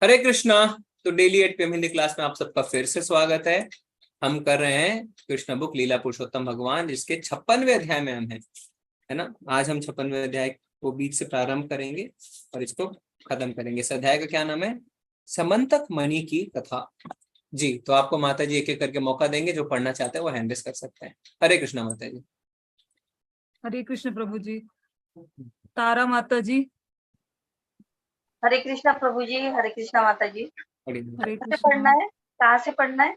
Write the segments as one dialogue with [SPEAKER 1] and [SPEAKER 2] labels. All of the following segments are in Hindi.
[SPEAKER 1] हरे कृष्णा। तो डेली 8 PM हिंदी क्लास में आप सबका फिर से स्वागत है। हम कर रहे हैं कृष्ण बुक लीला पुरुषोत्तम भगवान, जिसके 56वें अध्याय में हम हैं, है ना। आज हम 56वें अध्याय को बीच से प्रारंभ करेंगे और इसको खत्म करेंगे। इस अध्याय का क्या नाम है? समंतक मणि की कथा। जी, तो आपको माता जी एक एक करके मौका देंगे, जो पढ़ना चाहते हैं वो हैंड रेज कर सकते हैं। हरे कृष्णा माता जी।
[SPEAKER 2] हरे कृष्ण प्रभु जी। तारा माता जी।
[SPEAKER 3] हरे कृष्णा प्रभु जी। हरे कृष्णा माता जी।
[SPEAKER 2] हरे
[SPEAKER 3] कहाँ से
[SPEAKER 2] कृष्ण।
[SPEAKER 3] पढ़ना है? कहाँ से पढ़ना है?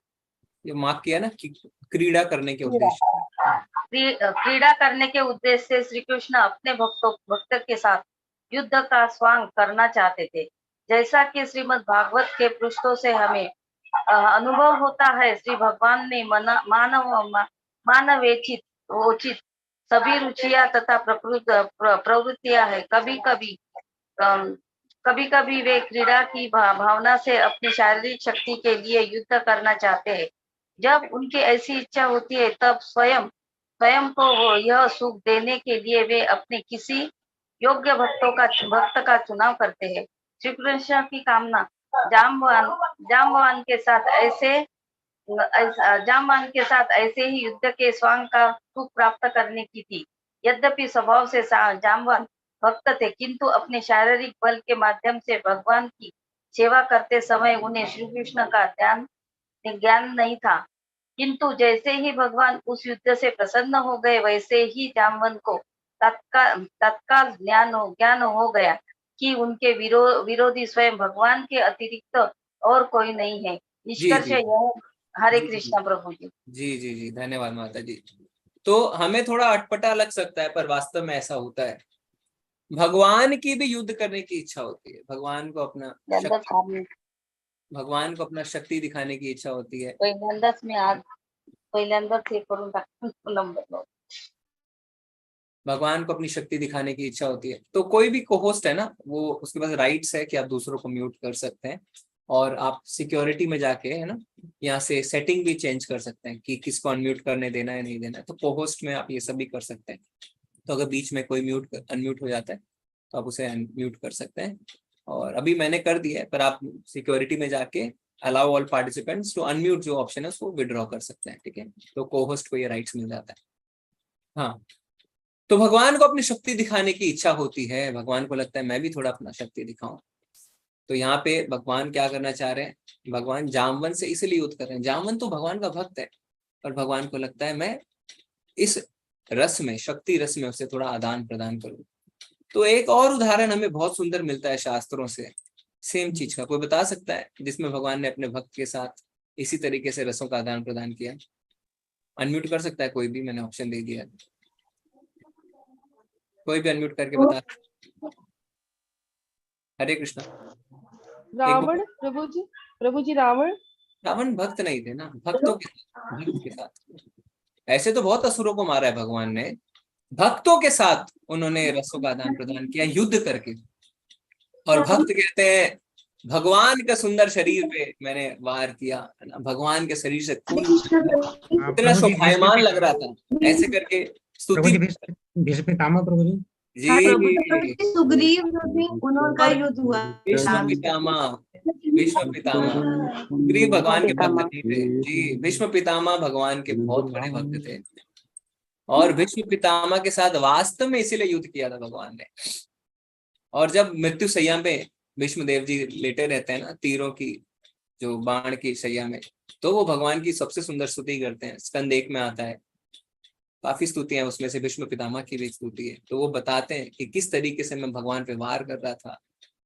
[SPEAKER 1] ये मार्क किया ना कि क्रीड़ा करने के उद्देश्य।
[SPEAKER 3] क्रीड़ा करने के उद्देश्य से श्री कृष्ण अपने भक्त के साथ युद्ध का स्वांग करना चाहते थे। जैसा कि श्रीमद् भागवत के पृष्ठों से हमें अनुभव होता है, श्री भगवान ने मानवेचित उचित सभी रुचियां तथा प्रवृत्तियां है। कभी कभी वे क्रीड़ा की भावना से अपनी शारीरिक शक्ति के लिए युद्ध करना चाहते हैं। जब उनकी ऐसी इच्छा होती है, तब स्वयं को यह सुख देने के लिए वे अपने किसी योग्य भक्त का चुनाव करते हैं। श्री कृष्ण की कामना जामवान के साथ ऐसे ही युद्ध के स्वांग का सुख प्राप्त करने की थी। यद्यपि स्वभाव से जामवान भक्त थे, किंतु अपने शारीरिक बल के माध्यम से भगवान की सेवा करते समय उन्हें श्री कृष्ण का ज्ञान नहीं था। किंतु जैसे ही भगवान उस युद्ध से प्रसन्न हो गए, वैसे ही जामवन को तत्काल ज्ञान हो गया कि उनके विरोधी स्वयं भगवान के अतिरिक्त और कोई नहीं है। निष्कर्ष यह। हरे कृष्णा प्रभु जी।
[SPEAKER 1] जी जी जी, धन्यवाद माता जी। तो हमें थोड़ा अटपटा लग सकता है, पर वास्तव में ऐसा होता है। भगवान की भी युद्ध करने की इच्छा होती है, भगवान को अपना शक्ति दिखाने की इच्छा होती है। भगवान को अपनी शक्ति दिखाने की इच्छा होती है। तो कोई भी कोहोस्ट है ना, वो उसके पास राइट्स है कि आप दूसरों को म्यूट कर सकते हैं, और आप सिक्योरिटी में जाके, है ना, यहाँ से सेटिंग भी चेंज कर सकते हैं कि किसको अनम्यूट करने देना है नहीं देना है। तो कोहोस्ट में आप ये सब भी कर सकते हैं। तो अगर बीच में कोई अनम्यूट हो जाता है तो आप उसे अनम्यूट कर सकते हैं, और अभी मैंने कर दिया है, पर आप सिक्योरिटी में जाके allow all participants to unmute जो ऑप्शन है उसको विड्रॉ कर सकते हैं। ठीक है, तो कोहोस्ट को ये राइट्स मिल जाता है। हाँ, तो भगवान को अपनी शक्ति दिखाने की इच्छा होती है। भगवान को लगता है मैं भी थोड़ा अपना शक्ति दिखाऊं। तो यहाँ पे भगवान क्या करना चाह रहे हैं? भगवान जामवन से इसलिए युद्ध कर रहे हैं। जामवन तो भगवान का भक्त है, और भगवान को लगता है मैं इस रस में, शक्ति रस में उसे थोड़ा आदान प्रदान करूं। तो एक और उदाहरण हमें बहुत सुंदर मिलता है शास्त्रों से, सेम चीज का। कोई बता सकता है जिसमें भगवान ने अपने भक्त के साथ इसी तरीके से रसों का आदान प्रदान किया? अनम्यूट कर सकता है कोई भी, मैंने ऑप्शन दे दिया। कोई भी अनम्यूट करके बता। हरे कृष्णा।
[SPEAKER 4] रावण प्रभु जी रावण
[SPEAKER 1] भक्त नहीं थे ना, भक्त के साथ। ऐसे तो बहुत असुरों को मारा है भगवान ने, भक्तों के साथ उन्होंने रसों का आदान प्रदान किया युद्ध करके। और भक्त कहते हैं भगवान का सुंदर शरीर पे मैंने वार किया, है ना, भगवान के शरीर से खून इतना शोभायमान लग रहा था, ऐसे करके स्तुति।
[SPEAKER 5] भीष्म पितामह प्रभु जी।
[SPEAKER 1] जी,
[SPEAKER 4] सुग्रीव उनका युद्ध हुआ।
[SPEAKER 1] भीष्म पितामह सुग्रीव भगवान के भक्त नहीं थे जी। भीष्म पितामह भगवान के बहुत बड़े भक्त थे, और भीष्म पितामह के साथ वास्तव में इसीलिए युद्ध किया था भगवान ने। और जब मृत्यु शैया पे भीष्म देव जी लेटे रहते हैं ना, तीरों की जो बाण की शैया में, तो वो भगवान की सबसे सुंदर स्तुति करते हैं। स्कंद 1 में आता है, काफी स्तुतियां, उसमें से भीष्म पितामह की भी स्तुति है। तो वो बताते हैं कि किस तरीके से मैं भगवान पे वार कर रहा था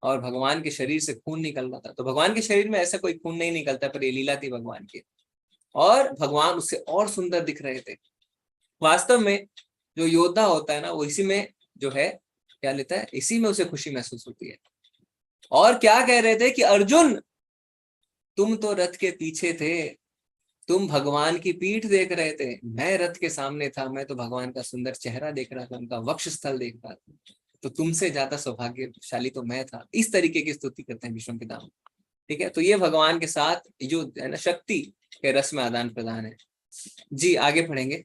[SPEAKER 1] और भगवान के शरीर से खून निकल रहा था। तो भगवान के शरीर में ऐसा कोई खून नहीं निकलता, पर ये लीला थी भगवान की, और भगवान उससे और सुंदर दिख रहे थे। वास्तव में जो योद्धा होता है ना, वो इसी में जो है क्या लेता है, इसी में उसे खुशी महसूस होती है। और क्या कह रहे थे कि अर्जुन, तुम तो रथ के पीछे थे, तुम भगवान की पीठ देख रहे थे, मैं रथ के सामने था, मैं तो भगवान का सुंदर चेहरा देख रहा था, उनका वक्ष स्थल देख रहा था, तो तुमसे ज्यादा सौभाग्यशाली तो मैं था। इस तरीके की स्तुति करते हैं भीष्म पितामह। ठीक है, तो ये भगवान के साथ जो है ना, शक्ति के रस में आदान प्रदान है। जी, आगे पढ़ेंगे।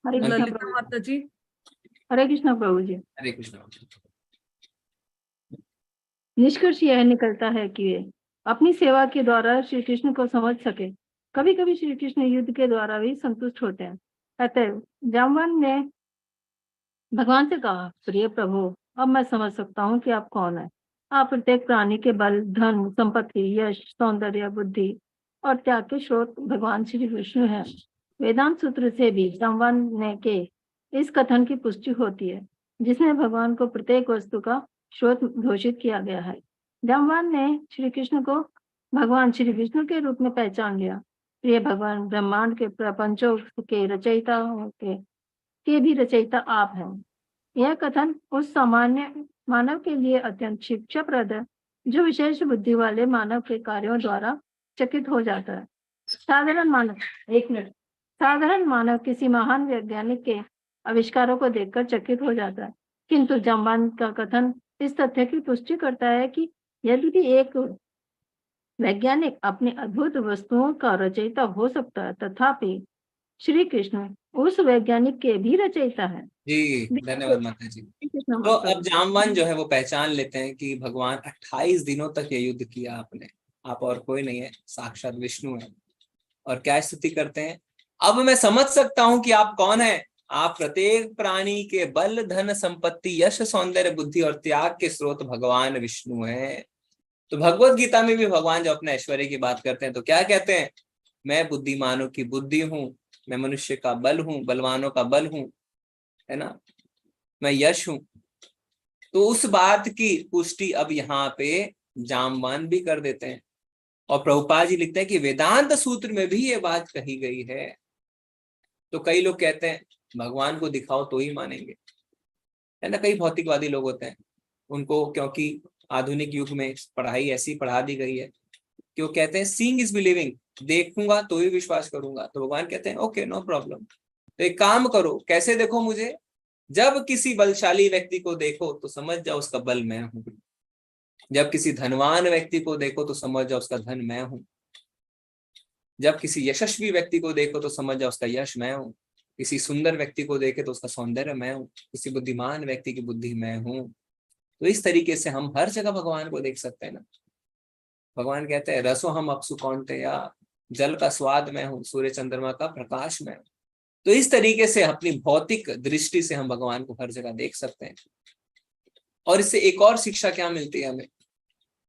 [SPEAKER 2] ललिता माता जी।
[SPEAKER 4] हरे कृष्ण प्रभु जी।
[SPEAKER 1] हरे कृष्ण।
[SPEAKER 6] निष्कर्ष यह निकलता है कि वे अपनी सेवा के द्वारा श्री कृष्ण को समझ सके। कभी कभी श्री कृष्ण युद्ध के द्वारा भी संतुष्ट होते हैं। अतः जाम्बवान ने भगवान से कहा, प्रिय प्रभु, अब मैं समझ सकता हूँ कि आप कौन है। आप प्रत्येक प्राणी के बल, धन, संपत्ति, यश, सौंदर्य, बुद्धि और त्याग के स्रोत भगवान श्री विष्णु हैं। वेदांत सूत्र से भी जाम्बवान ने के इस कथन की पुष्टि होती है, जिसमें भगवान को प्रत्येक वस्तु का स्रोत घोषित किया गया है। जाम्बवान ने श्री कृष्ण को भगवान श्री विष्णु के रूप में पहचान लिया। प्रिय भगवान, ब्रह्मांड के प्रपंचों के रचयिता के भी रचयिता आप हैं। यह कथन उस सामान्य मानव के लिए अत्यंत शिक्षाप्रद है, जो विशेष बुद्धि वाले मानव के कार्यों द्वारा चकित हो जाता है। साधारण मानव किसी महान वैज्ञानिक के आविष्कारों को देखकर चकित हो जाता है, किंतु जाम्बवान का कथन इस तथ्य की पुष्टि करता है कि यदि एक वैज्ञानिक अपनी अद्भुत वस्तुओं का रचयिता हो सकता है, तथापि श्री कृष्ण उस वैज्ञानिक के भी रचयिता है।
[SPEAKER 1] जी, धन्यवाद माता जी। तो अब जाम्बवान जो है वो पहचान लेते हैं कि भगवान 28 दिनों तक ये युद्ध किया आपने, आप और कोई नहीं है, साक्षात विष्णु है। और क्या स्तुति करते हैं, अब मैं समझ सकता हूं कि आप कौन है। आप प्रत्येक प्राणी के बल, धन, संपत्ति, यश, सौंदर्य, बुद्धि और त्याग के स्रोत भगवान विष्णु है। तो भगवत गीता में भी भगवान जो अपने ऐश्वर्य की बात करते हैं तो क्या कहते हैं, मैं बुद्धिमानों की बुद्धि हूं, मैं मनुष्य का बल हूं, बलवानों का बल हूं, है ना, मैं यश हूं। तो उस बात की पुष्टि अब यहाँ पे जाम्बवान भी कर देते हैं। और प्रभुपाद जी लिखते हैं कि वेदांत सूत्र में भी ये बात कही गई है। तो कई लोग कहते हैं भगवान को दिखाओ तो ही मानेंगे, है ना। कई भौतिकवादी लोग होते हैं, उनको क्योंकि आधुनिक युग में पढ़ाई ऐसी पढ़ा दी गई है कि वो कहते हैं सीइंग इज बिलीविंग, देखूंगा तो ही विश्वास करूंगा। तो भगवान कहते हैं ओके, नो प्रॉब्लम। तो एक काम करो, कैसे देखो मुझे, जब किसी बलशाली व्यक्ति को देखो तो समझ जाओ उसका बल मैं हूं, जब किसी धनवान व्यक्ति को देखो तो समझ जाओ उसका धन मैं हूं, जब किसी यशस्वी व्यक्ति को देखो तो समझ जाओ उसका यश मैं हूं, किसी सुंदर व्यक्ति को देखे तो उसका सौंदर्य मैं हूं, किसी बुद्धिमान व्यक्ति की बुद्धि मैं हूं। तो इस तरीके से हम हर जगह भगवान को देख सकते हैं ना। भगवान कहते हैं रसो हम अपसु कौन्तेय, या जल का स्वाद मैं हूं, सूर्य चंद्रमा का प्रकाश मैं हूं। तो इस तरीके से अपनी भौतिक दृष्टि से हम भगवान को हर जगह देख सकते हैं। और इससे एक और शिक्षा क्या मिलती है हमें,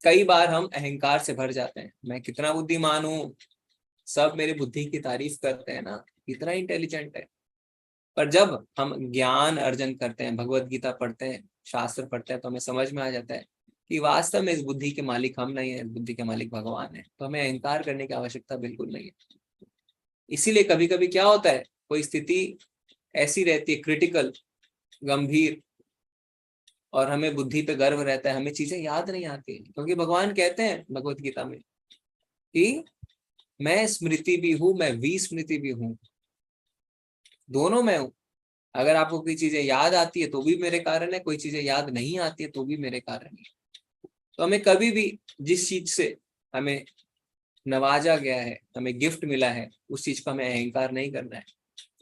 [SPEAKER 1] कई बार हम अहंकार से भर जाते हैं, मैं कितना बुद्धिमान हूं, सब मेरी बुद्धि की तारीफ करते हैं ना, कितना इंटेलिजेंट है। पर जब हम ज्ञान अर्जन करते हैं, भगवत गीता पढ़ते हैं, शास्त्र पढ़ते हैं, तो हमें समझ में आ जाता है कि वास्तव में इस बुद्धि के मालिक हम नहीं है, इस बुद्धि के मालिक भगवान है। तो हमें अहंकार करने की आवश्यकता बिल्कुल नहीं है। इसीलिए कभी कभी क्या होता है, कोई स्थिति ऐसी रहती है क्रिटिकल, गंभीर, और हमें बुद्धि पे गर्व रहता है, हमें चीजें याद नहीं आती, क्योंकि भगवान कहते हैं भगवत गीता में कि मैं स्मृति भी हूं, मैं विस्मृति भी हूं, दोनों मैं हूं। अगर आपको कोई चीजें याद आती है तो भी मेरे कारण है, कोई चीजें याद नहीं आती है तो भी मेरे कारण है। तो हमें कभी भी जिस चीज से हमें नवाजा गया है, हमें गिफ्ट मिला है, उस चीज का हमें अहंकार नहीं करना है।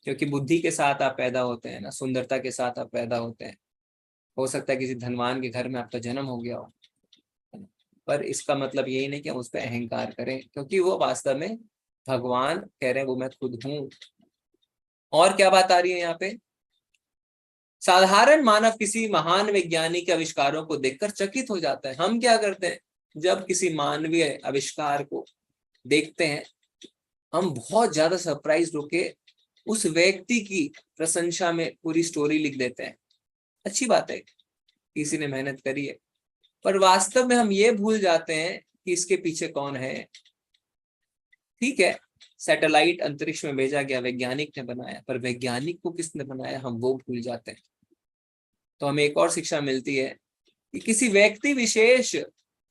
[SPEAKER 1] क्योंकि बुद्धि के साथ आप पैदा होते हैं ना, सुंदरता के साथ आप पैदा होते हैं। हो सकता है किसी धनवान के घर में आपका जन्म हो गया हो, पर इसका मतलब यही नहीं कि हम उस पर अहंकार करें, क्योंकि वो वास्तव में भगवान कह रहे हैं वो मैं खुद हूं। और क्या बात आ रही है यहाँ पे, साधारण मानव किसी महान वैज्ञानिक के आविष्कारों को देखकर चकित हो जाता है। हम क्या करते हैं, जब किसी मानवीय आविष्कार को देखते हैं, हम बहुत ज्यादा सरप्राइज होके उस व्यक्ति की प्रशंसा में पूरी स्टोरी लिख देते हैं। अच्छी बात है, किसी ने मेहनत करी है, पर वास्तव में हम ये भूल जाते हैं कि इसके पीछे कौन है। ठीक है, सैटेलाइट अंतरिक्ष में भेजा गया, वैज्ञानिक ने बनाया, पर वैज्ञानिक को किसने बनाया हम वो भूल जाते हैं। तो हमें एक और शिक्षा मिलती है कि किसी व्यक्ति विशेष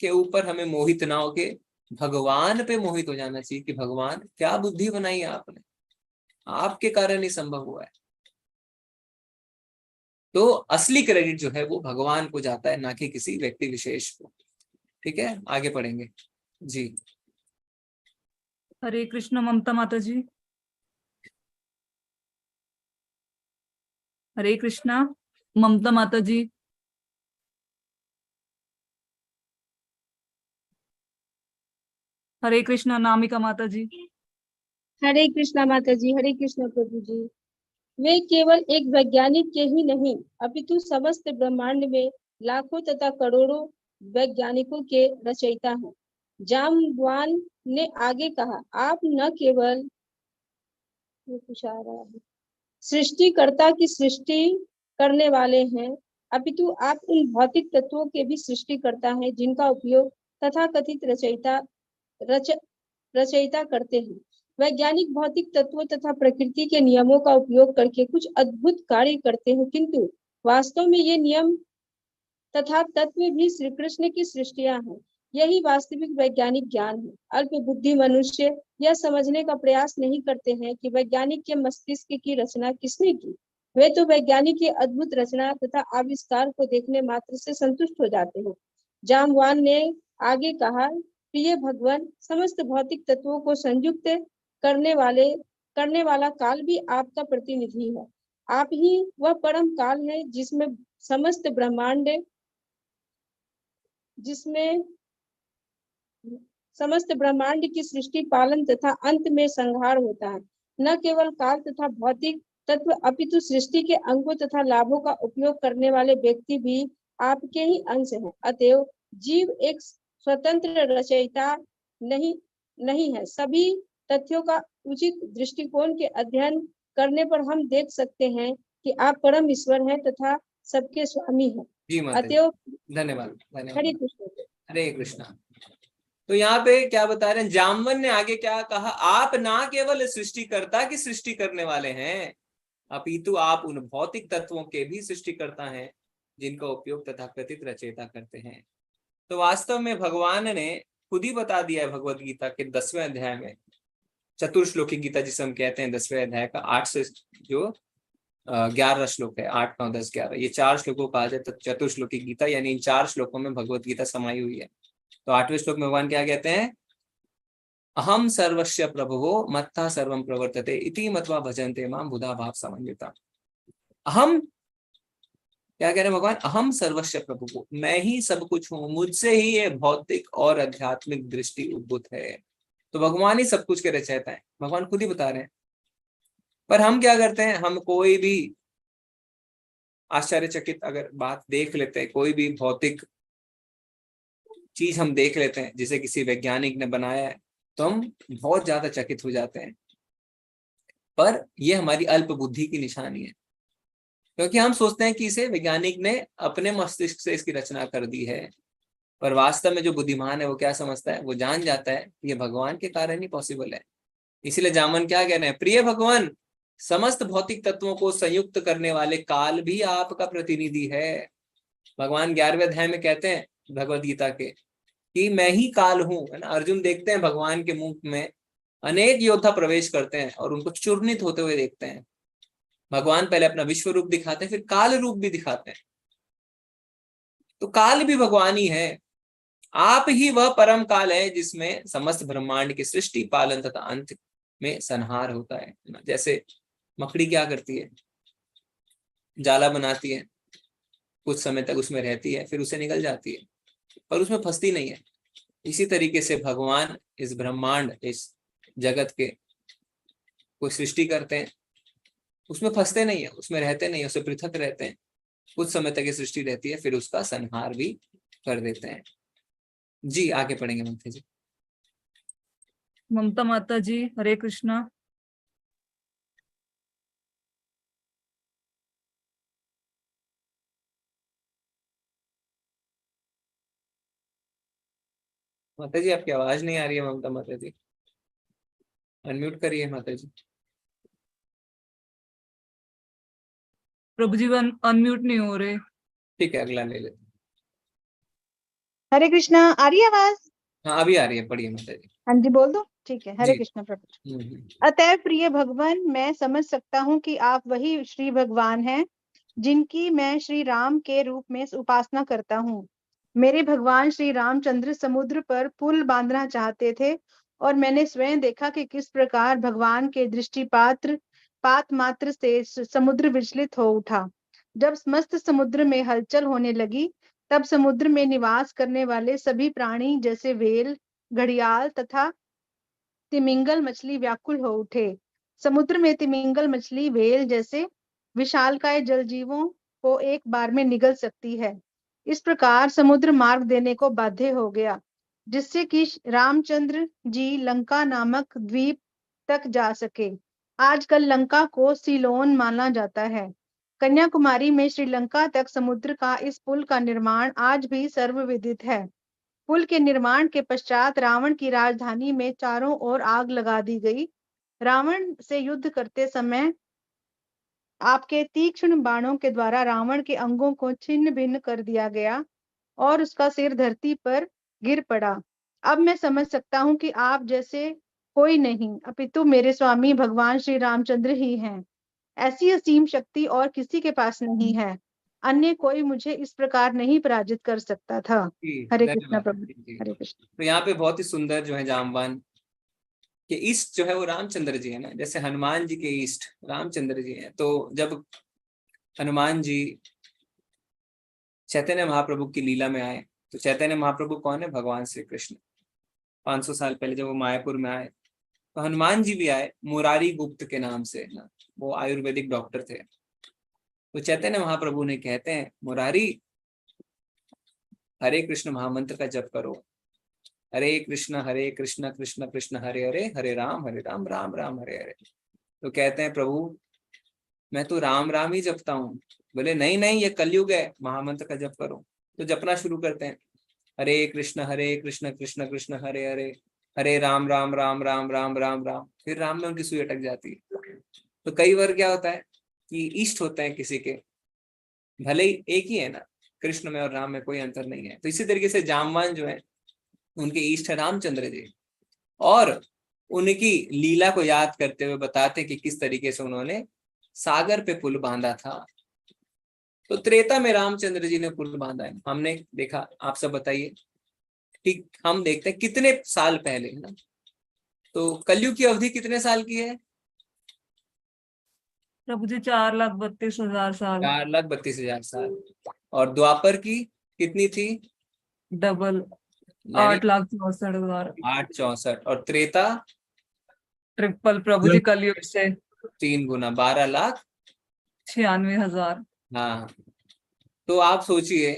[SPEAKER 1] के ऊपर हमें मोहित ना होके भगवान पे मोहित हो जाना चाहिए कि भगवान क्या बुद्धि बनाई है आपने, आपके कारण ही संभव हुआ है। तो असली क्रेडिट जो है वो भगवान को जाता है, ना कि किसी व्यक्ति विशेष को। ठीक है, आगे पढ़ेंगे जी।
[SPEAKER 2] हरे कृष्ण ममता माता जी। हरे कृष्णा ममता माता जी। हरे कृष्णा नामिका माता जी।
[SPEAKER 7] हरे कृष्णा माता जी, हरे कृष्णा प्रभु जी। वे केवल एक वैज्ञानिक के ही नहीं अपितु समस्त ब्रह्मांड में लाखों तथा करोड़ों वैज्ञानिकों के रचयिता हैं। जामवान ने आगे कहा, आप न केवल सृष्टिकर्ता की सृष्टि करने वाले हैं अपितु आप उन भौतिक तत्वों के भी सृष्टिकर्ता हैं जिनका उपयोग तथाकथित रचयिता करते हैं। वैज्ञानिक भौतिक तत्वों तथा प्रकृति के नियमों का उपयोग करके कुछ अद्भुत कार्य करते हैं, किंतु वास्तव में ये नियम तथा तत्व भी श्री कृष्ण की सृष्टियां हैं। यही वास्तविक वैज्ञानिक ज्ञान है। अल्प बुद्धि मनुष्य यह समझने का प्रयास नहीं करते हैं कि वैज्ञानिक के मस्तिष्क की रचना किसने की। वे तो वैज्ञानिक की अद्भुत रचना तथा आविष्कार को देखने मात्र से संतुष्ट हो जाते हैं। जामवान ने आगे कहा, प्रिय भगवान, समस्त भौतिक तत्वों को संयुक्त करने वाला काल भी आपका प्रतिनिधि है। आप ही वह परम काल है जिसमें समस्त ब्रह्मांड की सृष्टि, पालन तथा अंत में संहार होता है। न केवल काल तथा भौतिक तत्व अपितु सृष्टि के अंगों तथा लाभों का उपयोग करने वाले व्यक्ति भी आपके ही अंश हैं। अतएव जीव एक स्वतंत्र रचयिता नहीं है। सभी तथ्यों का उचित दृष्टिकोण के अध्ययन करने पर हम देख सकते हैं कि आप परम ईश्वर हैं तथा सबके स्वामी हैं।
[SPEAKER 1] जी माता जी,
[SPEAKER 7] अतएव
[SPEAKER 1] धन्यवाद
[SPEAKER 7] हरे
[SPEAKER 1] धन्यवाद।
[SPEAKER 7] कृष्ण।
[SPEAKER 1] हरे कृष्णा। तो यहाँ पे क्या बता रहे हैं, जामवन ने आगे क्या कहा, आप ना केवल सृष्टिकर्ता की सृष्टि करने वाले हैं अपितु आप उन भौतिक तत्वों के भी सृष्टिकर्ता हैं जिनका उपयोग तथाकथित रचयिता करते हैं। तो वास्तव में भगवान ने खुद ही बता दिया है भगवत गीता के 10वें अध्याय में, चतुर्श्लोकी गीता जिसे हम कहते हैं, 10वें अध्याय का 8 से जो 11 श्लोक है, 8, 9, 10, 11, ये 4 श्लोकों का आज चतुर्श्लोकी गीता, यानी इन 4 श्लोकों में भगवत गीता समाई हुई है। तो 8वें श्लोक में भगवान क्या कहते हैं, अहम सर्वस्य प्रभुवो मत्था सर्वम प्रवर्तते इति मत्वा भजन्ते मां बुधा भाव समन्विता। अहम क्या कह रहे हैं भगवान, अहम सर्वस्य प्रभुवो, मैं ही सब कुछ हूं, मुझसे ही ये भौतिक और आध्यात्मिक दृष्टि उद्भूत है। तो भगवान ही सब कुछ के रचयिता है, भगवान खुद ही बता रहे हैं। पर हम क्या करते हैं, हम कोई भी आश्चर्यचकित अगर बात देख लेते हैं, कोई भी भौतिक चीज हम देख लेते हैं जिसे किसी वैज्ञानिक ने बनाया है, तो हम बहुत ज्यादा चकित हो जाते हैं। पर यह हमारी अल्प बुद्धि की निशानी है, क्योंकि हम सोचते हैं कि इसे वैज्ञानिक ने अपने मस्तिष्क से इसकी रचना कर दी है। पर वास्तव में जो बुद्धिमान है वो क्या समझता है, वो जान जाता है कि ये भगवान के कारण ही पॉसिबल है। इसीलिए जामवन क्या कह रहे हैं, प्रिय भगवान, समस्त भौतिक तत्वों को संयुक्त करने वाले काल भी आपका प्रतिनिधि है। भगवान 11वें अध्याय में कहते हैं भगवद गीता के कि मैं ही काल हूं, है ना। अर्जुन देखते हैं भगवान के मुख में अनेक योद्धा प्रवेश करते हैं और उनको चूर्णित होते हुए देखते हैं। भगवान पहले अपना विश्व रूप दिखाते हैं, फिर काल रूप भी दिखाते हैं। तो काल भी भगवान ही है। आप ही वह परम काल है जिसमें समस्त ब्रह्मांड की सृष्टि, पालन तथा अंत में संहार होता है। जैसे मकड़ी क्या करती है, जाला बनाती है, कुछ समय तक उसमें रहती है, फिर उसे निकल जाती है, पर उसमें फंसती नहीं है। इसी तरीके से भगवान इस ब्रह्मांड, इस जगत के कोई सृष्टि करते हैं, उसमें फंसते नहीं है, उसमें रहते नहीं है, उससे पृथक रहते हैं। कुछ समय तक ये सृष्टि रहती है, फिर उसका संहार भी कर देते हैं। जी आगे पढ़ेंगे ममता जी।
[SPEAKER 2] ममता माता जी, हरे कृष्णा।
[SPEAKER 1] माता जी आपकी आवाज नहीं आ रही है। ममता माता जी अनम्यूट करिए माता जी।
[SPEAKER 2] प्रभु जी अनम्यूट नहीं हो रहे।
[SPEAKER 1] ठीक है, अगला ले लेते।
[SPEAKER 8] हरे कृष्णा, आ रही है आवाज?
[SPEAKER 1] हाँ अभी आ रही है, पढ़िए माता जी।
[SPEAKER 8] हाँ जी, बोल दो। ठीक है, हरे
[SPEAKER 1] जी।
[SPEAKER 8] कृष्णा प्रभु। अतः प्रिय भगवान, मैं समझ सकता हूँ कि आप वही श्री भगवान हैं जिनकी मैं श्री राम के रूप में उपासना करता हूँ। मेरे भगवान श्री रामचंद्र समुद्र पर पुल बांधना चाहते थे और मैंने स्वयं देखा कि किस प्रकार भगवान के दृष्टिपात मात्र से समुद्र विचलित हो उठा। जब समस्त समुद्र में हलचल होने लगी, तब समुद्र में निवास करने वाले सभी प्राणी जैसे व्हेल, घड़ियाल तथा तिमिंगल मछली व्याकुल हो उठे। समुद्र में तिमिंगल मछली व्हेल जैसे विशालकाय जलजीवों को एक बार में निगल सकती है। इस प्रकार समुद्र मार्ग देने को बाध्य हो गया, जिससे कि रामचंद्र जी लंका नामक द्वीप तक जा सके। आजकल लंका को सीलोन माना जाता है। कन्याकुमारी में श्रीलंका तक समुद्र का इस पुल का निर्माण आज भी सर्वविदित है। पुल के निर्माण के पश्चात रावण की राजधानी में चारों ओर आग लगा दी गई। रावण से युद्ध करते समय आपके तीक्ष्ण बाणों के द्वारा रावण के अंगों को छिन्न भिन्न कर दिया गया और उसका सिर धरती पर गिर पड़ा। अब मैं समझ सकता हूँ कि आप जैसे कोई नहीं, अपितु मेरे स्वामी भगवान श्री रामचंद्र ही हैं। ऐसी असीम शक्ति और किसी के पास नहीं है। अन्य कोई मुझे इस प्रकार नहीं पराजित कर सकता था। हरे कृष्णा
[SPEAKER 1] धन्यवाद
[SPEAKER 8] प्रभु।
[SPEAKER 1] जी।
[SPEAKER 8] हरे कृष्ण।
[SPEAKER 1] तो यहाँ पे बहुत ही सुंदर जो है जामवान के ईष्ट जो है वो रामचंद्र जी है ना, जैसे हनुमान जी के ईष्ट रामचंद्र जी हैं। तो जब हनुमान जी चैतन्य महाप्रभु की लीला में आए, तो चैतन्य महाप्रभु कौन है? भगवान श्री कृष्ण। 500 साल पहले जब वो मायापुर में आए, तो हनुमान जी भी आए मुरारी गुप्त के नाम से ना, वो आयुर्वेदिक डॉक्टर थे। तो चैतन्य महाप्रभु ने कहते हैं, मुरारी हरे कृष्ण महामंत्र का जप करो, हरे कृष्ण कृष्ण कृष्ण हरे हरे, हरे राम राम राम हरे हरे। तो कहते हैं, प्रभु मैं तो राम राम ही जपता हूँ। बोले नहीं नहीं, ये कलयुग है, महामंत्र का जप करो। तो जपना शुरू करते हैं, हरे कृष्ण कृष्ण कृष्ण हरे हरे, हरे राम राम राम राम राम राम राम। फिर राम में उनकी सुई अटक जाती है। तो कई बार क्या होता है कि इष्ट होते हैं किसी के, भले ही एक ही है ना, कृष्ण में और राम में कोई अंतर नहीं है। तो इसी तरीके से जामवान जो है उनके इष्ट है रामचंद्र जी, और उनकी लीला को याद करते हुए बताते कि किस तरीके से उन्होंने सागर पे पुल बांधा था। तो त्रेता में रामचंद्र जी ने पुल बांधा है, हमने देखा। आप सब बताइए, ठीक हम देखते हैं कितने साल पहले है ना। तो कलयुग की अवधि कितने साल की है?
[SPEAKER 2] प्रभु जी 4,32,000 साल।
[SPEAKER 1] 4,32,000 साल। और द्वापर की कितनी थी?
[SPEAKER 2] डबल,
[SPEAKER 1] यानी
[SPEAKER 2] 8,64,000।
[SPEAKER 1] 864। और त्रेता
[SPEAKER 2] ट्रिपल प्रभु जी कलयुग से
[SPEAKER 1] 3 गुना,
[SPEAKER 2] 96,000।
[SPEAKER 1] हाँ। तो आप सोचिए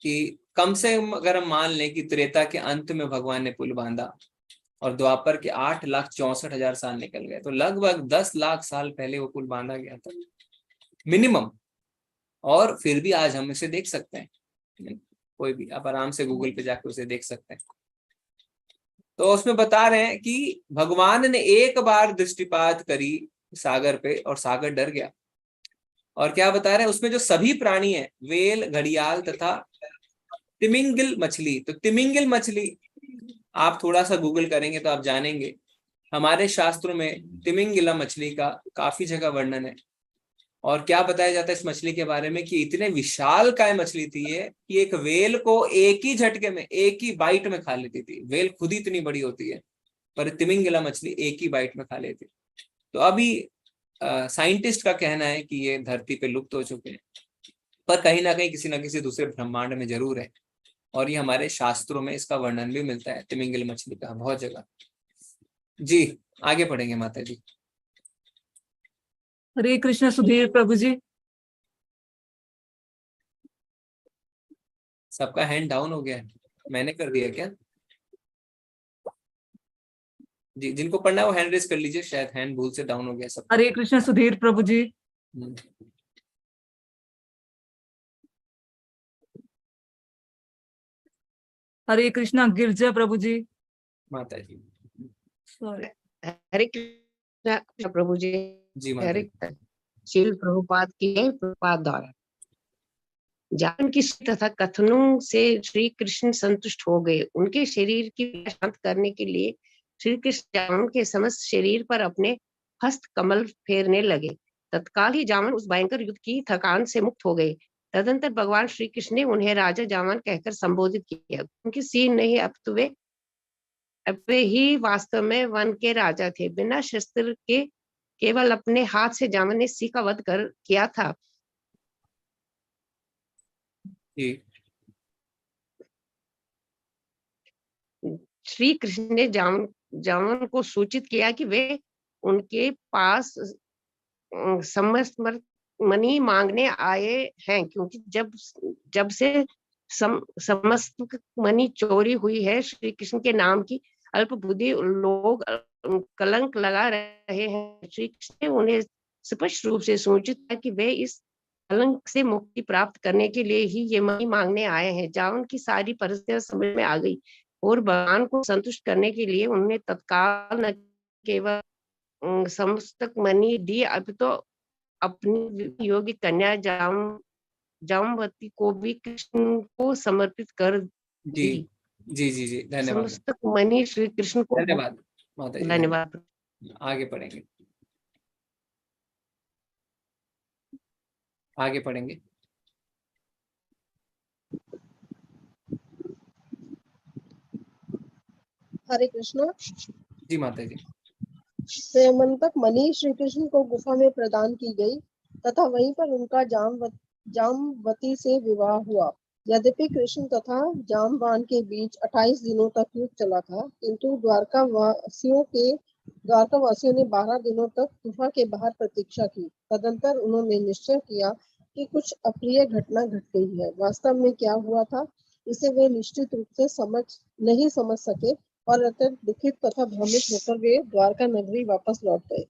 [SPEAKER 1] कि कम से कम अगर हम मान लें कि त्रेता के अंत में भगवान ने पुल बांधा और द्वापर के 8,64,000 साल निकल गए, तो लगभग 10 लाख साल पहले वो पुल बांधा गया था मिनिमम। और फिर भी आज हम इसे देख सकते हैं, कोई भी आप आराम से गूगल पे जाकर उसे देख सकते हैं। तो उसमें बता रहे हैं कि भगवान ने एक बार दृष्टिपात करी सागर पे और सागर डर गया। और क्या बता रहे हैं उसमें जो सभी प्राणी हैं, वेल, घड़ियाल तथा तिमिंगिल मछली। तो तिमिंगिल मछली आप थोड़ा सा गूगल करेंगे तो आप जानेंगे, हमारे शास्त्रों में तिमिंगिला मछली का काफी जगह वर्णन है। और क्या बताया जाता है इस मछली के बारे में कि इतने विशाल काय मछली थी ये कि एक वेल को एक ही झटके में, एक ही बाइट में खा लेती थी। वेल खुद ही इतनी बड़ी होती है, पर तिमिंगिला मछली एक ही बाइट में खा लेती। तो अभी साइंटिस्ट का कहना है कि ये धरती पे लुप्त हो चुके हैं, पर कहीं ना कहीं किसी ना किसी दूसरे ब्रह्मांड में जरूर है। और ये हमारे शास्त्रों में इसका वर्णन भी मिलता है तिमिंगिल मछली का बहुत जगह। जी आगे पढ़ेंगे माता जी।
[SPEAKER 2] हरे कृष्ण सुधीर प्रभु जी।
[SPEAKER 1] सबका हैंड डाउन हो गया है, मैंने कर दिया क्या? जी जिनको पढ़ना है वो हैंड रेस कर लीजिए, शायद हैंड भूल से डाउन हो गया सब।
[SPEAKER 2] हरे कृष्ण सुधीर प्रभु जी। हरे कृष्णा गिरजा प्रभु जी।
[SPEAKER 1] माता जी
[SPEAKER 2] सॉरी।
[SPEAKER 9] हरे कृष्ण प्रभु जी।
[SPEAKER 1] जी माता
[SPEAKER 9] हरे
[SPEAKER 1] जी।
[SPEAKER 9] श्रील प्रभुपाद की प्रभुपाद द्वारा जान की तथा कथनों से श्री कृष्ण संतुष्ट हो गए। उनके शरीर की शांत करने के लिए श्री कृष्ण जामन के समस्त शरीर पर अपने हस्त कमल फेरने लगे। तत्काल ही जामन उस भयंकर युद्ध की थकान से मुक्त हो गए। तदंतर भगवान श्री कृष्ण ने उन्हें राजा जामन कहकर संबोधित किया। उनकी सीन नहीं, अब वे ही वास्तव में वन के राजा थे। बिना शस्त्र के केवल अपने हाथ से जामन ने सिंह का वध कर किया था। श्री कृष्ण ने जामवन को सूचित किया कि वे उनके पास समस्त मणि मांगने आए हैं, क्योंकि जब से समस्त मणि चोरी हुई है, श्री कृष्ण के नाम की अल्प बुद्धि लोग कलंक लगा रहे हैं। श्री कृष्ण ने उन्हें स्पष्ट रूप से सूचित किया कि वे इस कलंक से मुक्ति प्राप्त करने के लिए ही ये मणि मांगने आए हैं। जावन की सारी परिस्थितियां समझ में आ गई और भगवान को संतुष्ट करने के लिए उन्होंने तत्काल न केवल समस्त मणि दी, अब तो अपनी योगी कन्या जामवती को भी कृष्ण को समर्पित कर
[SPEAKER 1] जी
[SPEAKER 9] दी।
[SPEAKER 1] जी जी जी, धन्यवाद।
[SPEAKER 9] समस्त मणि श्री कृष्ण को।
[SPEAKER 1] धन्यवाद माता जी,
[SPEAKER 9] धन्यवाद।
[SPEAKER 1] आगे पढ़ेंगे, आगे पढ़ेंगे।
[SPEAKER 7] हरे कृष्ण।
[SPEAKER 1] जी माता जी।
[SPEAKER 7] स्वयंतक मणि श्री कृष्ण को गुफा में प्रदान की गई तथा वहीं पर उनका जामवती से विवाह हुआ। यद्यपि कृष्ण तथा जामवान के बीच 28 दिनों तक युद्ध चला था, किंतु द्वारकावासियों ने 12 दिनों तक गुफा के बाहर प्रतीक्षा की। तदंतर उन्होंने निश्चय किया कि कुछ अप्रिय घटना घट गई है। वास्तव में क्या हुआ था, इसे वे निश्चित रूप से नहीं समझ सके और अत्यंत दुखित तथा भ्रमित होकर वे द्वारका नगरी वापस लौट गए।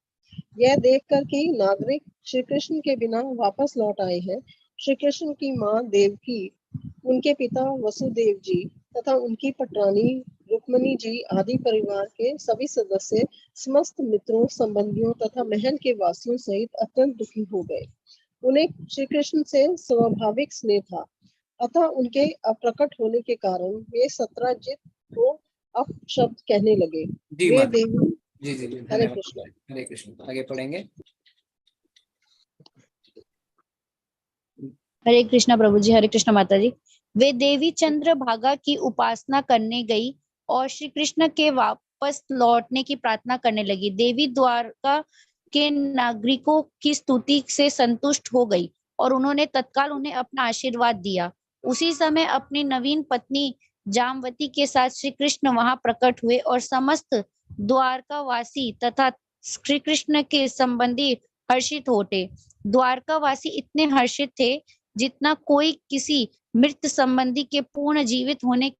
[SPEAKER 7] यह देखकर कि नागरिक श्री कृष्ण के बिना वापस लौट आए हैं, श्री कृष्ण की माँ देवकी, उनके पिता वसुदेव जी तथा उनकी पटरानी रुक्मणी जी आदि परिवार के सभी सदस्य, समस्त मित्रों, संबंधियों तथा महल के वासियों सहित अत्यंत दुखी हो गए। उन्हें श्री कृष्ण से स्वाभाविक स्नेह था, अतः उनके अप्रकट होने के कारण वे सत्राजित को अपशब्द कहने लगे।
[SPEAKER 1] जी
[SPEAKER 7] वे
[SPEAKER 1] माता
[SPEAKER 7] देवी।
[SPEAKER 1] जी जी जी,
[SPEAKER 7] हरे
[SPEAKER 1] धन्यवाद।
[SPEAKER 7] कृष्ण।
[SPEAKER 1] हरे कृष्ण, आगे पढ़ेंगे।
[SPEAKER 10] हरे कृष्णा प्रभु जी। हरे कृष्णा माता जी। वे देवी चंद्रभागा की उपासना करने गई और श्री कृष्ण के वापस लौटने की प्रार्थना करने लगी। देवी द्वारका के नागरिकों की स्तुति से संतुष्ट हो गई और उन्होंने तत्काल उन्हें अपना आशीर्वाद दिया। उसी समय अपनी नवीन पत्नी जामवती के साथ श्री कृष्ण वहां प्रकट हुए और समस्त द्वारकावासी तथा श्री कृष्ण के संबंधी हर्षित होते। द्वारकावासी इतने हर्षित थे जितना कोई किसी मृत संबंधी के पूर्ण जीवित होने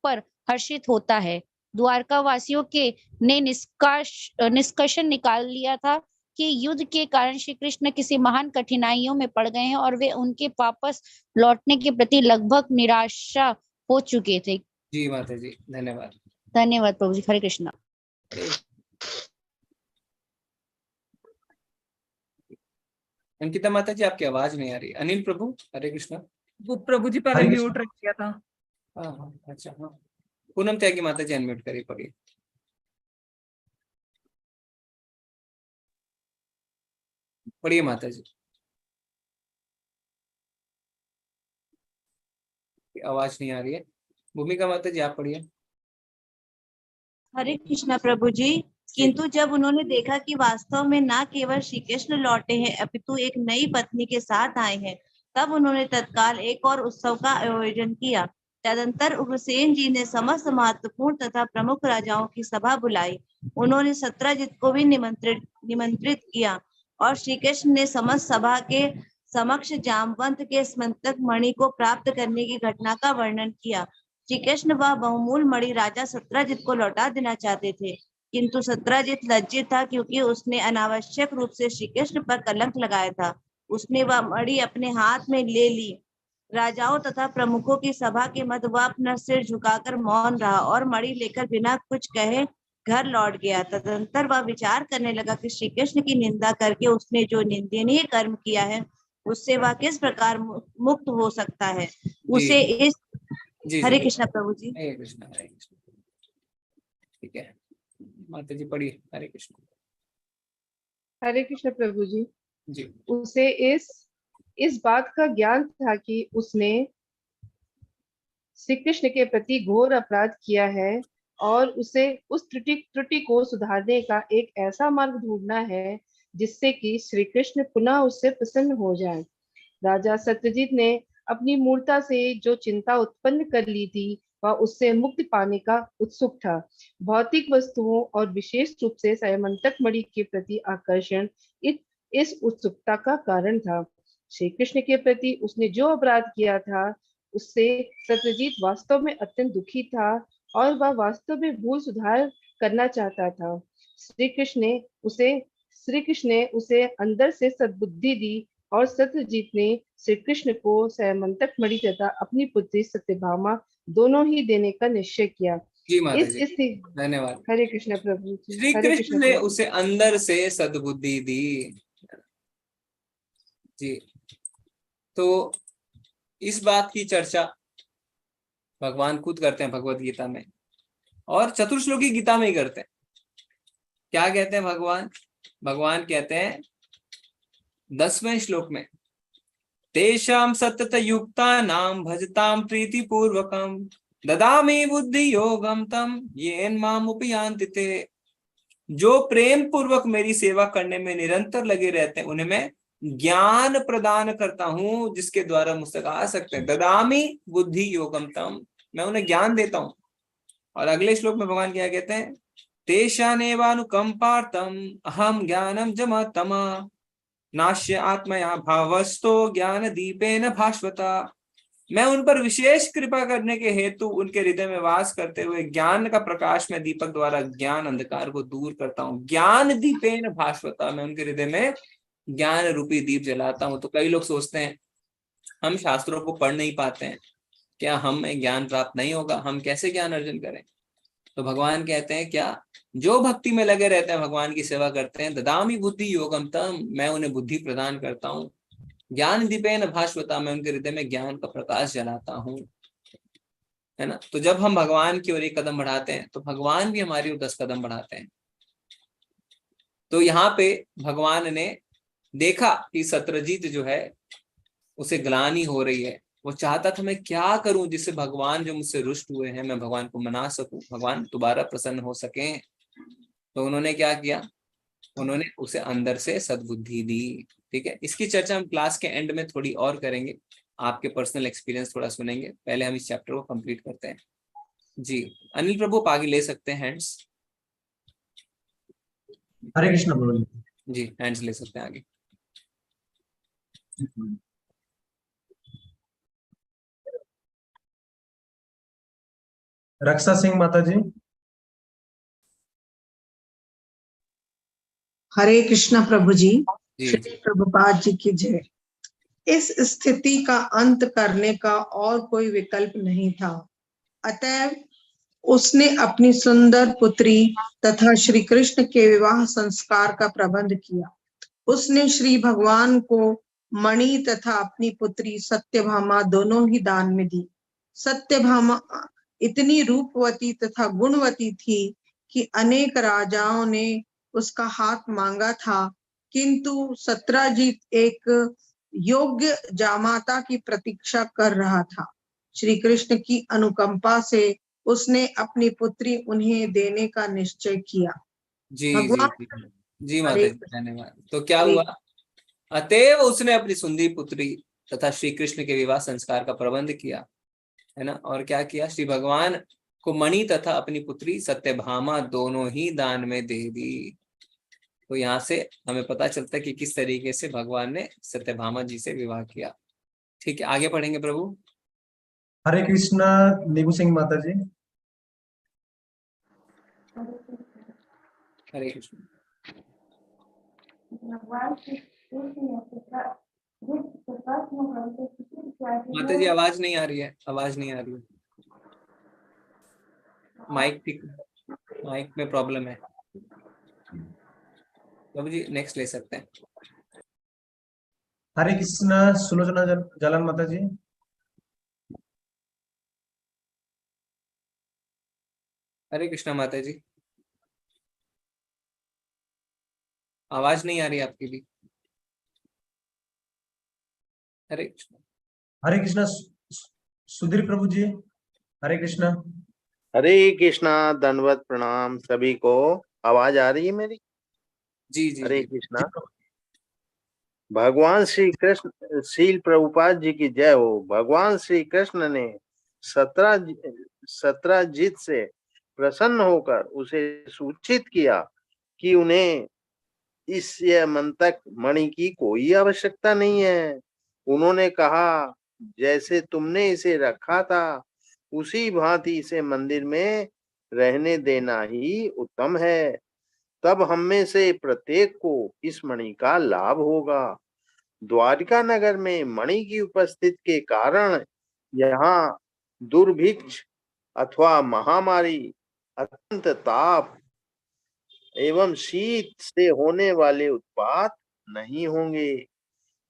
[SPEAKER 10] पर हर्षित होता है। द्वारका वासियों के ने निष्कर्षण निकाल लिया था कि युद्ध के कारण श्री कृष्ण किसी महान कठिनाइयों में पड़ गए हैं और वे उनके वापस लौटने के प्रति लगभग निराशा हो चुके थे।
[SPEAKER 1] जी माता जी, धन्यवाद।
[SPEAKER 10] धन्यवाद प्रभु जी। हरे कृष्णा।
[SPEAKER 1] अंकिता माता जी, आपकी आवाज नहीं आ रही। अनिल प्रभु, हरे कृष्णा।
[SPEAKER 2] वो प्रभु जी पहले म्यूट रख दिया था।
[SPEAKER 1] हाँ, अच्छा हाँ। पूनम त्यागी माता जी अनम्यूट करिए, पढ़िए। पढ़िए माता जी, आवाज नहीं आ रही है। भूमिका माता जी, आप पढ़िए।
[SPEAKER 11] हरे कृष्णा प्रभु जी। किंतु जब उन्होंने देखा कि वास्तव में न केवल श्री कृष्ण लौटे हैं अपितु एक नई पत्नी के साथ आए हैं, तब उन्होंने तत्काल एक और उत्सव का आयोजन किया। तदंतर उग्रसेन जी ने समस्त महत्वपूर्ण तथा प्रमुख राजाओं की सभा बुलाई। उन्होंने सत्राजित को भी निमंत्रित किया और श्री कृष्ण ने समस्त सभा के समक्ष जामवंत के स्मंतक मणि को प्राप्त करने की घटना का वर्णन किया। श्री कृष्ण वह बहुमूल मणि राजा सत्राजित को लौटा देना चाहते थे, किंतु सत्राजित लज्जित था क्योंकि उसने अनावश्यक रूप से श्री कृष्ण पर कलंक लगाया था। उसने वह मणि अपने हाथ में ले ली। राजाओं तथा प्रमुखों की सभा के मध्य वह अपना सिर झुकाकर मौन रहा और मणि लेकर बिना कुछ कहे घर लौट गया। तदंतर वह विचार करने लगा कि श्री कृष्ण की निंदा करके उसने जो निंदनीय कर्म किया है उससे वह किस प्रकार मुक्त हो सकता है। उसे इस हरे कृष्णा प्रभु जी।
[SPEAKER 1] हरे कृष्णा, हरे कृष्णा। ठीक है माता जी, पढ़िए। हरे कृष्ण।
[SPEAKER 4] हरे कृष्ण प्रभु जी।
[SPEAKER 1] जी।
[SPEAKER 4] उसे इस बात का ज्ञान था कि उसने श्री कृष्ण के प्रति घोर अपराध किया है और उसे उस त्रुटि को सुधारने का एक ऐसा मार्ग ढूंढना है जिससे कि श्री कृष्ण पुनः उससे प्रसन्न हो जाए। राजा सत्यजीत ने अपनी मूर्ता से जो चिंता उत्पन्न कर ली थी वह उससे मुक्ति पाने का उत्सुक था। भौतिक वस्तुओं और विशेष रूप से स्यमंतक मणि के प्रति आकर्षण इस उत्सुकता का कारण था। श्री कृष्ण के प्रति उसने जो अपराध किया था उससे सत्यजीत वास्तव में अत्यंत दुखी था और वह वास्तव में भूल सुधार करना चाहता था। श्री कृष्ण ने उसे अंदर से सद्बुद्धि दी और सत्यजीत ने श्री कृष्ण को स्यमंतक मणि तथा अपनी पुत्री सत्यभामा दोनों ही देने का निश्चय किया।
[SPEAKER 1] जी माता जी, धन्यवाद।
[SPEAKER 4] हरे कृष्ण प्रभु जी।
[SPEAKER 1] श्री
[SPEAKER 4] हरे
[SPEAKER 1] कृष्ण ने उसे अंदर से सद्बुद्धि दी। जी, तो इस बात की चर्चा भगवान खुद करते हैं भगवत गीता में और चतुर्श्लोकी गीता में ही करते हैं। क्या कहते हैं भगवान? भगवान कहते हैं 10वें श्लोक में, तेषां सतत युक्तानां भजतां प्रीति पूर्वकम ददामि बुद्धि योगम तम येन माम उपयान्ति ते। जो प्रेम पूर्वक मेरी सेवा करने में निरंतर लगे रहते हैं उन्हें मैं ज्ञान प्रदान करता हूं जिसके द्वारा मुझसे आ सकते हैं। ददामि बुद्धि योगम तम, मैं उन्हें ज्ञान देता हूं। और अगले श्लोक में भगवान क्या कहते हैं, तेषानेवानुकंपार्थम अहम ज्ञानम जमा तमा नाश्य आत्मया भावस्तो ज्ञान दीपेन भास्वता। मैं उन पर विशेष कृपा करने के हेतु उनके हृदय में वास करते हुए ज्ञान का प्रकाश में दीपक द्वारा ज्ञान अंधकार को दूर करता हूँ। ज्ञान दीपेन भास्वता, मैं उनके हृदय में ज्ञान रूपी दीप जलाता हूँ। तो कई लोग सोचते हैं हम शास्त्रों को पढ़ नहीं पाते हैं, क्या हमें ज्ञान प्राप्त नहीं होगा, हम कैसे ज्ञान अर्जन करें? तो भगवान कहते हैं क्या, जो भक्ति में लगे रहते हैं, भगवान की सेवा करते हैं, ददामि बुद्धि योगम तम, मैं उन्हें बुद्धि प्रदान करता हूँ। ज्ञान दीपेन भास्वता, मैं उनके हृदय में ज्ञान का प्रकाश जलाता हूँ, है ना। तो जब हम भगवान की ओर एक कदम बढ़ाते हैं तो भगवान भी हमारी ओर 10 कदम बढ़ाते हैं। तो यहाँ पे भगवान ने देखा कि सत्यजीत जो है उसे ग्लानि हो रही है, वो चाहता था मैं क्या करूं जिससे भगवान जो मुझसे रुष्ट हुए हैं मैं भगवान को मना सकूं, भगवान दोबारा प्रसन्न हो सके। तो उन्होंने क्या किया, उन्होंने उसे अंदर से सद्बुद्धि दी। ठीक है, इसकी चर्चा हम क्लास के एंड में थोड़ी और करेंगे, आपके पर्सनल एक्सपीरियंस थोड़ा सुनेंगे। पहले हम इस चैप्टर को कंप्लीट करते हैं। जी अनिल प्रभु, आप आगे ले सकते हैं हैंड्स।
[SPEAKER 5] हरे कृष्ण प्रभु
[SPEAKER 1] जी, हैंड्स ले सकते हैं आगे।
[SPEAKER 5] रक्षा सिंह माता जी।
[SPEAKER 12] हरे कृष्ण प्रभु जी। श्री प्रभुपाद जी की जय। इस स्थिति का अंत करने का और कोई विकल्प नहीं था, अतएव उसने अपनी सुंदर पुत्री तथा श्री कृष्ण के विवाह संस्कार का प्रबंध किया। उसने श्री भगवान को मणि तथा अपनी पुत्री सत्यभामा दोनों ही दान में दी। सत्यभामा इतनी रूपवती तथा गुणवती थी कि अनेक राजाओं ने उसका हाथ मांगा था, किंतु सत्यजीत एक योग्य जामाता की प्रतीक्षा कर रहा था। श्री कृष्ण की अनुकंपा से उसने अपनी पुत्री उन्हें देने का निश्चय किया।
[SPEAKER 1] जी जी माता जी, धन्यवाद। तो क्या हुआ, अतएव उसने अपनी सुंदरी पुत्री तथा श्री कृष्ण के विवाह संस्कार का प्रबंध किया, है ना। और क्या किया, श्री भगवान को मणि तथा अपनी पुत्री सत्यभामा दोनों ही दान में दे दी। तो यहाँ से हमें पता चलता है कि किस तरीके से भगवान ने सत्यभामा जी से विवाह किया। ठीक है, आगे पढ़ेंगे प्रभु।
[SPEAKER 5] हरे कृष्ण नीबू सिंह माता जी।
[SPEAKER 1] हरे कृष्ण। माता जी आवाज नहीं आ रही है, आवाज नहीं आ रही है। माइक में प्रॉब्लम है प्रभु जी, नेक्स्ट ले सकते हैं।
[SPEAKER 5] हरे कृष्ण सुलोचना जालन माता जी।
[SPEAKER 1] हरे कृष्णा माता जी, आवाज नहीं आ रही आपकी भी। हरे कृष्ण।
[SPEAKER 5] हरे कृष्ण सुधीर प्रभु जी। हरे कृष्ण।
[SPEAKER 13] हरे कृष्णा, दंडवत प्रणाम सभी को। आवाज आ रही है मेरी?
[SPEAKER 1] जी जी।
[SPEAKER 13] हरे कृष्णा। भगवान श्री कृष्ण, श्रील प्रभुपाद जी की जय हो। भगवान श्री कृष्ण ने सत्रजीत से प्रसन्न होकर उसे सूचित किया कि उन्हें इस यमंतक मणि की कोई आवश्यकता नहीं है। उन्होंने कहा, जैसे तुमने इसे रखा था उसी भांति इसे मंदिर में रहने देना ही उत्तम है। तब हम में से प्रत्येक को इस मणि का लाभ होगा। द्वारिका नगर में मणि की उपस्थिति के कारण यहाँ दुर्भिक्ष अथवा महामारी, अत्यंत ताप एवं शीत से होने वाले उत्पात नहीं होंगे।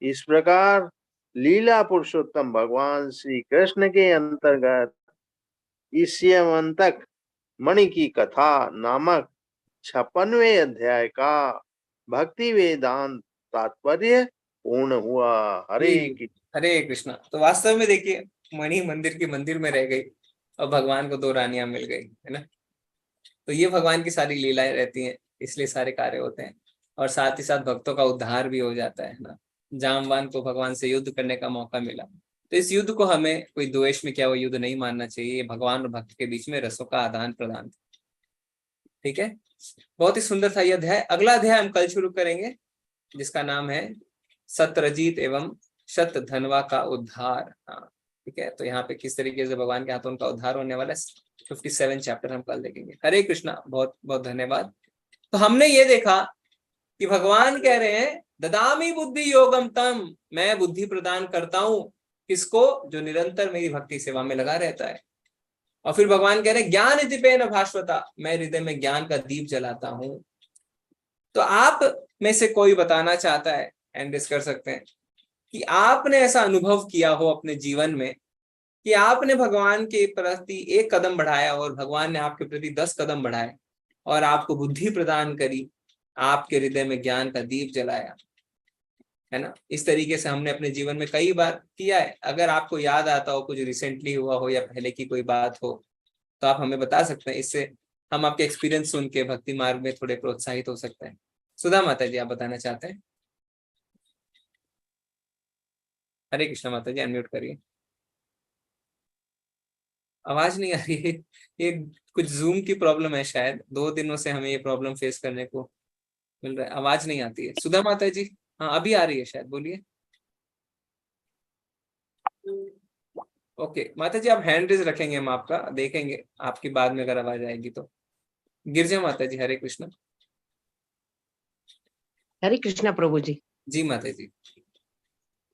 [SPEAKER 13] इस प्रकार लीला पुरुषोत्तम भगवान श्री कृष्ण के अंतर्गत इस यमंतक मणि की कथा नामक 56वें अध्याय का भक्ति वेदांत तात्पर्य पूर्ण हुआ।
[SPEAKER 1] हरे कृष्णा। तो वास्तव में देखिए, मणि मंदिर के मंदिर में रह गई और भगवान को 2 रानियां मिल गई, है ना। तो ये भगवान की सारी लीलाएं रहती हैं, इसलिए सारे कार्य होते हैं। और साथ ही साथ भक्तों का उद्धार भी हो जाता है ना। जामवान को भगवान से युद्ध करने का मौका मिला, तो इस युद्ध को हमें कोई द्वेष में क्या वो युद्ध नहीं मानना चाहिए। ये भगवान और भक्त के बीच में रसों का आदान प्रदान। ठीक है, बहुत ही सुंदर था यह अध्याय। अगला अध्याय हम कल शुरू करेंगे, जिसका नाम है सत्रजीत एवं शतधन्वा का उद्धार। हाँ ठीक है, तो यहाँ पे किस तरीके से भगवान के हाथों उनका उद्धार होने वाला है, 57 चैप्टर हम कल देखेंगे। हरे कृष्णा, बहुत बहुत धन्यवाद। तो हमने ये देखा कि भगवान कह रहे हैं ददामी बुद्धि योगम तम, मैं बुद्धि प्रदान करता हूं किसको, जो निरंतर मेरी भक्ति सेवा में लगा रहता है। और फिर भगवान कह रहे हैं ज्ञान इतिपेन भास्वता, मैं हृदय में ज्ञान का दीप जलाता हूं। तो आप में से कोई बताना चाहता है, एंड कर सकते हैं कि आपने ऐसा अनुभव किया हो अपने जीवन में कि आपने भगवान के प्रति 1 कदम बढ़ाया और भगवान ने आपके प्रति 10 कदम बढ़ाए और आपको बुद्धि प्रदान करी, आपके हृदय में ज्ञान का दीप जलाया, है ना। इस तरीके से हमने अपने जीवन में कई बार किया है। अगर आपको याद आता हो, कुछ रिसेंटली हुआ हो या पहले की कोई बात हो, तो आप हमें बता सकते हैं। इससे हम आपके एक्सपीरियंस सुन के भक्ति मार्ग में थोड़े प्रोत्साहित हो सकते हैं। सुधा माता जी, आप बताना चाहते हैं? हरे कृष्ण माता जी, अनम्यूट करिए। आवाज नहीं आ रही है। ये कुछ जूम की प्रॉब्लम है शायद, 2 दिनों से हमें ये प्रॉब्लम फेस करने को मिल रहा है, आवाज नहीं आती है। सुधा माता जी, हाँ अभी आ रही है शायद, बोलिए। ओके माता जी, आप हैंड रेज रखेंगे, हम आपका देखेंगे आपकी बाद में अगर आवाज आएगी तो। गिरजा माता जी, हरे कृष्ण।
[SPEAKER 9] हरे कृष्णा प्रभु जी।
[SPEAKER 1] जी माता जी।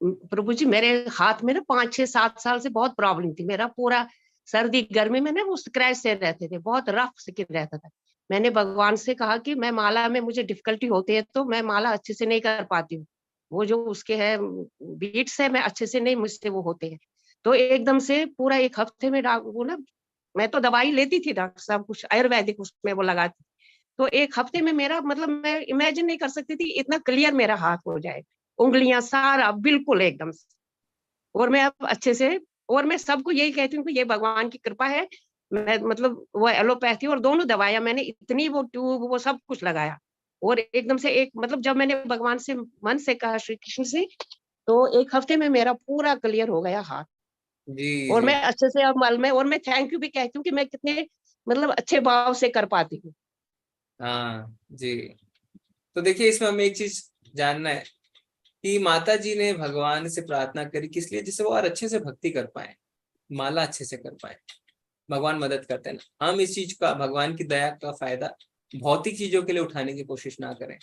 [SPEAKER 9] प्रभु जी, मेरे हाथ में ना 5-6-7 साल से बहुत प्रॉब्लम थी। मेरा पूरा सर्दी गर्मी में ना वो स्क्रैच से रहते थे, बहुत रफ स्किन रहता था। मैंने भगवान से कहा कि मैं माला में मुझे डिफिकल्टी होती है, तो मैं माला अच्छे से नहीं कर पाती हूँ। वो जो उसके है बीट्स है, मैं अच्छे से नहीं, मुझसे वो होते हैं। तो एकदम से पूरा 1 हफ्ते में वो ना, मैं तो दवाई लेती थी डॉक्टर साहब, कुछ आयुर्वेदिक उसमें वो लगाती। तो 1 हफ्ते में मेरा मतलब मैं इमेजिन नहीं कर सकती थी इतना क्लियर मेरा हाथ हो जाए, उंगलियां सारा बिल्कुल एकदम से। और मैं अब अच्छे से, और मैं सबको यही कहती हूँ कि ये भगवान की कृपा है। मैं मतलब वो एलोपैथी और दोनों दवाइयां मैंने इतनी, वो ट्यूब वो सब कुछ लगाया, और एकदम से एक मतलब जब मैंने भगवान से मन से कहा, श्री कृष्ण से, तो 1 हफ्ते में मेरा पूरा क्लियर हो गया हाथ।
[SPEAKER 1] जी
[SPEAKER 9] और
[SPEAKER 1] जी।
[SPEAKER 9] मैं अच्छे से अब मल में, और मैं थैंक यू भी कहती हूँ कि मैं कितने मतलब अच्छे भाव से कर पाती हूँ।
[SPEAKER 1] हाँ जी। तो देखिए, इसमें हमें एक चीज जानना है कि माता जी ने भगवान से प्रार्थना करी किस लिए, जिससे वो और अच्छे से भक्ति कर पाए, माला अच्छे से कर पाए। भगवान मदद करते हैं ना। हम इस चीज का, भगवान की दया का फायदा भौतिक चीजों के लिए उठाने की कोशिश ना करें,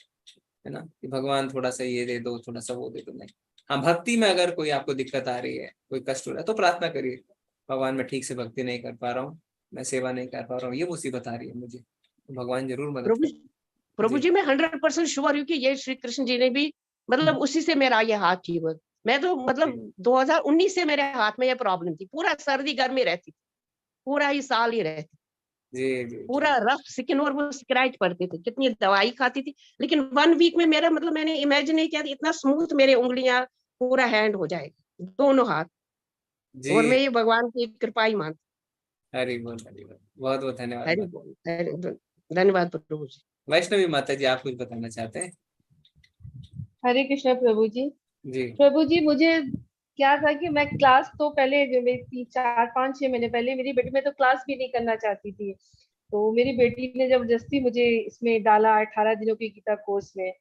[SPEAKER 1] है ना, कि भगवान थोड़ा सा ये दे दो, थोड़ा सा वो दे दो। नहीं, हाँ भक्ति में अगर कोई आपको दिक्कत आ रही है, कोई कष्ट हो रहा है, तो प्रार्थना करिए, भगवान मैं ठीक से भक्ति नहीं कर पा रहा हूँ, मैं सेवा नहीं कर पा रहा हूँ, ये मुसीबत आ रही है मुझे, तो भगवान जरूर मदद
[SPEAKER 9] प्रभु
[SPEAKER 1] करें।
[SPEAKER 9] प्रभु
[SPEAKER 1] जी
[SPEAKER 9] जी, मैं 100% श्योर हूँ कि ये श्री कृष्ण जी ने भी मतलब उसी से मेरा ये हाथ ठीक हुआ। मैं तो मतलब 2019 से मेरे हाथ में ये प्रॉब्लम थी, पूरा सर्दी गर्मी रहती थी, पूरा ही साल ही रहती,
[SPEAKER 1] जी जी
[SPEAKER 9] पूरा रफ स्किन, और वो स्क्रैच पड़ते थे, कितनी दवाई खाती थी, लेकिन 1 वीक में मेरा मतलब मैंने इमेजिन नहीं किया इतना स्मूथ मेरे उंगलियां पूरा हैंड हो जाएगा, दोनों हाथ।
[SPEAKER 1] जी।
[SPEAKER 9] और मैं ये भगवान की कृपा ही मानती।
[SPEAKER 1] हरि बोल, हरि बोल, बहुत बहुत धन्यवाद
[SPEAKER 9] हरि
[SPEAKER 1] माता।
[SPEAKER 9] बोल, धन्यवाद प्रभु जी।
[SPEAKER 1] वैष्णवी माता जी, आप कुछ बताना चाहते हैं?
[SPEAKER 4] हरे कृष्णा प्रभु जी।
[SPEAKER 1] जी
[SPEAKER 4] प्रभु जी, मुझे क्या था कि मैं क्लास तो पहले जो मेरी 4-5-6 महीने पहले मेरी बेटी, मैं तो क्लास भी नहीं करना चाहती थी। तो मेरी बेटी ने जबरदस्ती मुझे इसमें डाला 18 दिनों की गीता कोर्स में।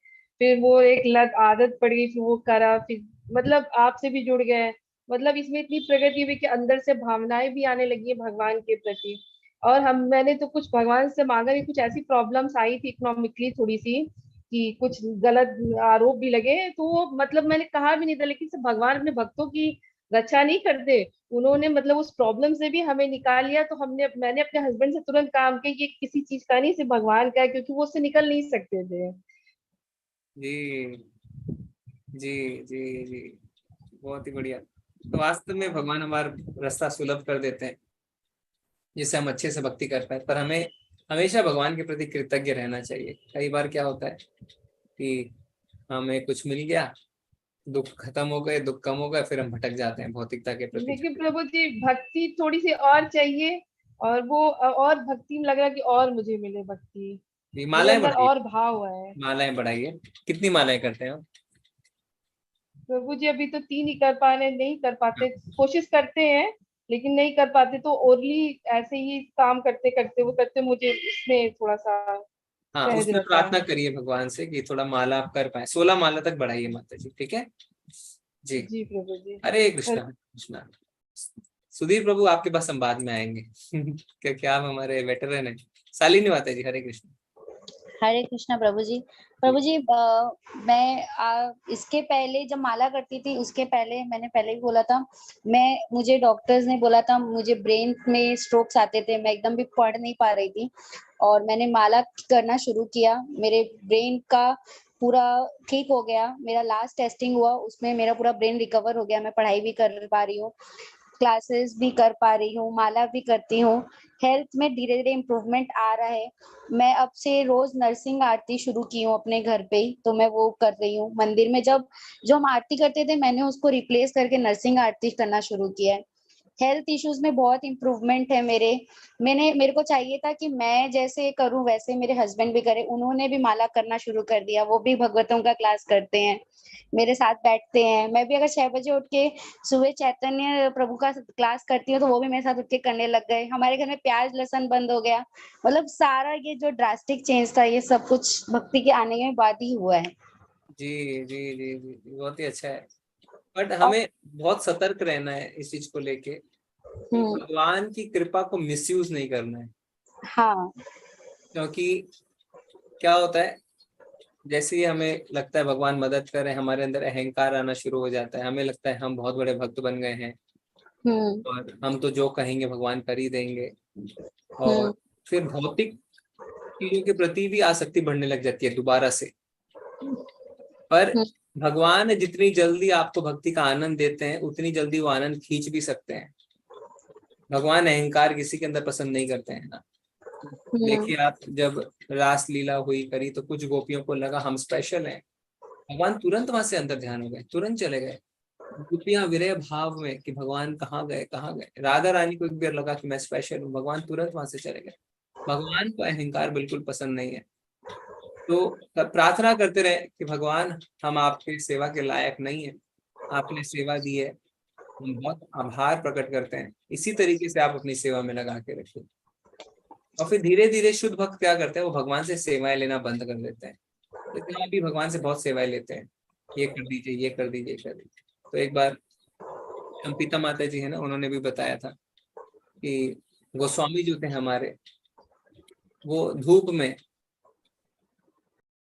[SPEAKER 4] फिर वो एक लत आदत पड़ गई, फिर वो करा, फिर मतलब आपसे भी जुड़ गए। मतलब इसमें इतनी प्रगति हुई कि अंदर से भावनाएं भी आने लगी है भगवान के प्रति। और मैंने तो कुछ भगवान से मांगा नहीं, कुछ ऐसी प्रॉब्लम्स आई थी इकोनॉमिकली थोड़ी सी कि कुछ गलत आरोप भी लगे, तो वो मतलब मैंने कहा भी नहीं था, लेकिन सब भगवान अपने भक्तों की रक्षा नहीं करते। उन्होंने मतलब उस प्रॉब्लम से भी हमें निकाल लिया। तो मैंने अपने हस्बैंड से तुरंत काम किया कि ये किसी चीज का नहीं, सिर्फ भगवान का है, क्योंकि वो उससे निकल नहीं सकते थे।
[SPEAKER 1] जी जी जी जी, बहुत ही बढ़िया। तो वास्तव में भगवान हमारा रास्ता सुलभ कर देते हैं जिससे हम अच्छे से भक्ति कर पाए। पर हमें हमेशा भगवान के प्रति कृतज्ञ रहना चाहिए। कई बार क्या होता है कि हमें कुछ मिल गया, दुख खत्म हो गए, दुख कम हो गए, फिर हम भटक जाते हैं भौतिकता के प्रति।
[SPEAKER 4] लेकिन प्रभु जी भक्ति थोड़ी सी और चाहिए, और वो और भक्ति में लग रहा है कि और मुझे मिले भक्ति,
[SPEAKER 1] जी,
[SPEAKER 4] मेरे
[SPEAKER 1] मालाएं
[SPEAKER 4] अंदर
[SPEAKER 1] बढ़ाइए,
[SPEAKER 4] और भाव है।
[SPEAKER 1] मालाएं बढ़ाइए। कितनी मालाएं करते हैं आप?
[SPEAKER 4] प्रभु जी अभी तो 3 ही कर पा रहे, नहीं कर पाते, कोशिश करते हैं लेकिन नहीं कर पाते। तो ओरली ऐसे ही काम करते करते वो करते, मुझे इसमें थोड़ा सा
[SPEAKER 1] हाँ,
[SPEAKER 4] सहज
[SPEAKER 1] उसमें
[SPEAKER 4] रहता
[SPEAKER 1] प्रार्थना
[SPEAKER 4] है।
[SPEAKER 1] करिए भगवान से कि थोड़ा माला आप कर पाए। 16 माला तक बढ़ाइए माता जी, ठीक है जी।
[SPEAKER 4] जी प्रभु जी।
[SPEAKER 1] हरे कृष्णा हरे कृष्णा। सुधीर प्रभु आपके पास हम बाद में आएंगे क्योंकि आप हमारे वेटरन हैं। शालिनी माता जी, हरे कृष्ण।
[SPEAKER 10] हरे कृष्णा प्रभु जी। प्रभु जी मैं इसके पहले जब माला करती थी, उसके पहले मैंने पहले भी बोला था, मुझे डॉक्टर्स ने बोला था, मुझे ब्रेन में स्ट्रोक्स आते थे, मैं एकदम भी पढ़ नहीं पा रही थी। और मैंने माला करना शुरू किया, मेरे ब्रेन का पूरा ठीक हो गया। मेरा लास्ट टेस्टिंग हुआ, उसमें मेरा पूरा ब्रेन रिकवर हो गया। मैं पढ़ाई भी कर पा रही हूँ, क्लासेस भी कर पा रही हूँ, माला भी करती हूँ। हेल्थ में धीरे धीरे इम्प्रूवमेंट आ रहा है। मैं अब से रोज नरसिंह आरती शुरू की हूँ अपने घर पे ही, तो मैं वो कर रही हूँ। मंदिर में जो हम आरती करते थे, मैंने उसको रिप्लेस करके नरसिंह आरती करना शुरू किया है। हेल्थ इश्यूज में बहुत इम्प्रूवमेंट है मेरे को चाहिए था कि मैं जैसे करूं वैसे मेरे हस्बैंड भी करे। उन्होंने भी माला करना शुरू कर दिया, वो भी भगवतों का क्लास करते हैं, मेरे साथ बैठते हैं। मैं भी अगर 6 बजे उठ के सुबह चैतन्य प्रभु का क्लास करती हूँ, तो वो भी मेरे साथ उठ के करने लग गए। हमारे घर में प्याज लहसुन बंद हो गया। मतलब सारा ये जो ड्रास्टिक चेंज था, ये सब कुछ भक्ति के आने के बाद ही हुआ है।
[SPEAKER 1] जी जी जी जी, बहुत ही अच्छा है। बट हमें बहुत सतर्क रहना है इस चीज को लेके, भगवान की कृपा को मिसयूज नहीं करना है।
[SPEAKER 10] हाँ,
[SPEAKER 1] क्योंकि क्या होता है, जैसे ही हमें लगता है भगवान मदद कर रहे हैं, हमारे अंदर अहंकार आना शुरू हो जाता है। हमें लगता है हम बहुत बड़े भक्त बन गए हैं और हम तो जो कहेंगे भगवान कर ही देंगे। और फिर भौतिक चीजों के प्रति भी आसक्ति बढ़ने लग जाती है दोबारा से। पर भगवान जितनी जल्दी आपको भक्ति का आनंद देते हैं, उतनी जल्दी वो आनंद खींच भी सकते हैं। भगवान अहंकार किसी के अंदर पसंद नहीं करते हैं ना। देखिए आप, जब रास लीला हुई करी तो कुछ गोपियों को लगा हम स्पेशल हैं। भगवान तुरंत वहां से अंदर ध्यान हो गए, तुरंत चले गए। गोपियां विरह भाव में कि भगवान कहाँ गए कहाँ गए। राधा रानी को एक बार लगा कि मैं स्पेशल हूँ, भगवान तुरंत वहां से चले गए। भगवान को अहंकार बिल्कुल पसंद नहीं है। तो प्रार्थना करते रहे कि भगवान हम आपकी सेवा के लायक नहीं है, आपने सेवा दी है, हम बहुत आभार प्रकट करते हैं। इसी तरीके से आप अपनी सेवा में लगा के रखिए। और फिर धीरे धीरे शुद्ध भक्त क्या करते हैं, वो भगवान से सेवाएं लेना बंद कर देते हैं। लेकिन हम भी भगवान से बहुत सेवाएं लेते हैं, ये कर दीजिए, ये कर दीजिए, ये कर दीजिए। तो एक बार अंकिता माता जी है ना, उन्होंने भी बताया था कि गोस्वामी जो थे हमारे, वो धूप में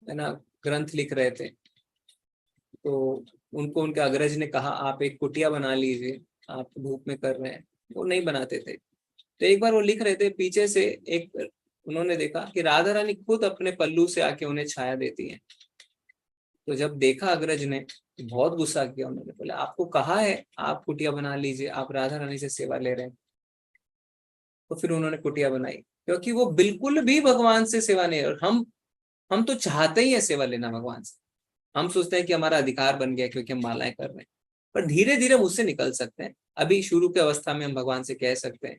[SPEAKER 1] है ना ग्रंथ लिख रहे थे। तो उनको उनके अग्रज ने कहा आप एक कुटिया बना लीजिए, आप धूप में कर रहे हैं। वो नहीं बनाते थे। तो एक बार वो लिख रहे थे, पीछे से एक उन्होंने देखा कि राधा रानी खुद अपने पल्लू से आके उन्हें छाया देती हैं। तो जब देखा अग्रज ने, बहुत गुस्सा किया। उन्होंने बोला आपको कहा है आप कुटिया बना लीजिए, आप राधा रानी से सेवा ले रहे हैं। तो फिर उन्होंने कुटिया बनाई, क्योंकि वो बिल्कुल भी भगवान से सेवा नहीं। और हम तो चाहते ही है सेवा लेना भगवान से। हम सोचते हैं कि हमारा अधिकार बन गया क्योंकि हम मालाएं कर रहे हैं। पर धीरे धीरे मुझसे निकल सकते हैं। अभी शुरू के अवस्था में हम भगवान से कह सकते हैं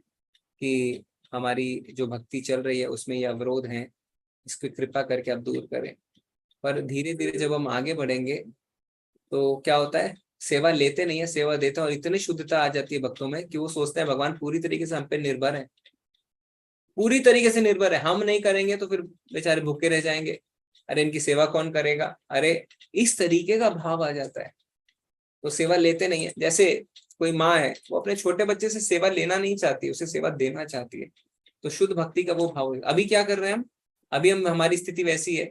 [SPEAKER 1] कि हमारी जो भक्ति चल रही है उसमें ये अवरोध है, इसकी कृपा करके आप दूर करें। पर धीरे धीरे जब हम आगे बढ़ेंगे तो क्या होता है, सेवा लेते नहीं है, सेवा देते हैं, और इतनी शुद्धता आ जाती है भक्तों में कि वो सोचते हैं भगवान पूरी तरीके से हम पे निर्भर है, पूरी तरीके से निर्भर है, हम नहीं करेंगे तो फिर बेचारे भूखे रह जाएंगे, अरे इनकी सेवा कौन करेगा, अरे इस तरीके का भाव आ जाता है, तो सेवा लेते नहीं है। जैसे कोई माँ है, वो अपने छोटे बच्चे से सेवा लेना नहीं चाहती, उसे सेवा देना चाहती है, तो शुद्ध भक्ति का वो भाव है। अभी क्या कर रहे हैं हम, अभी हम हमारी स्थिति वैसी है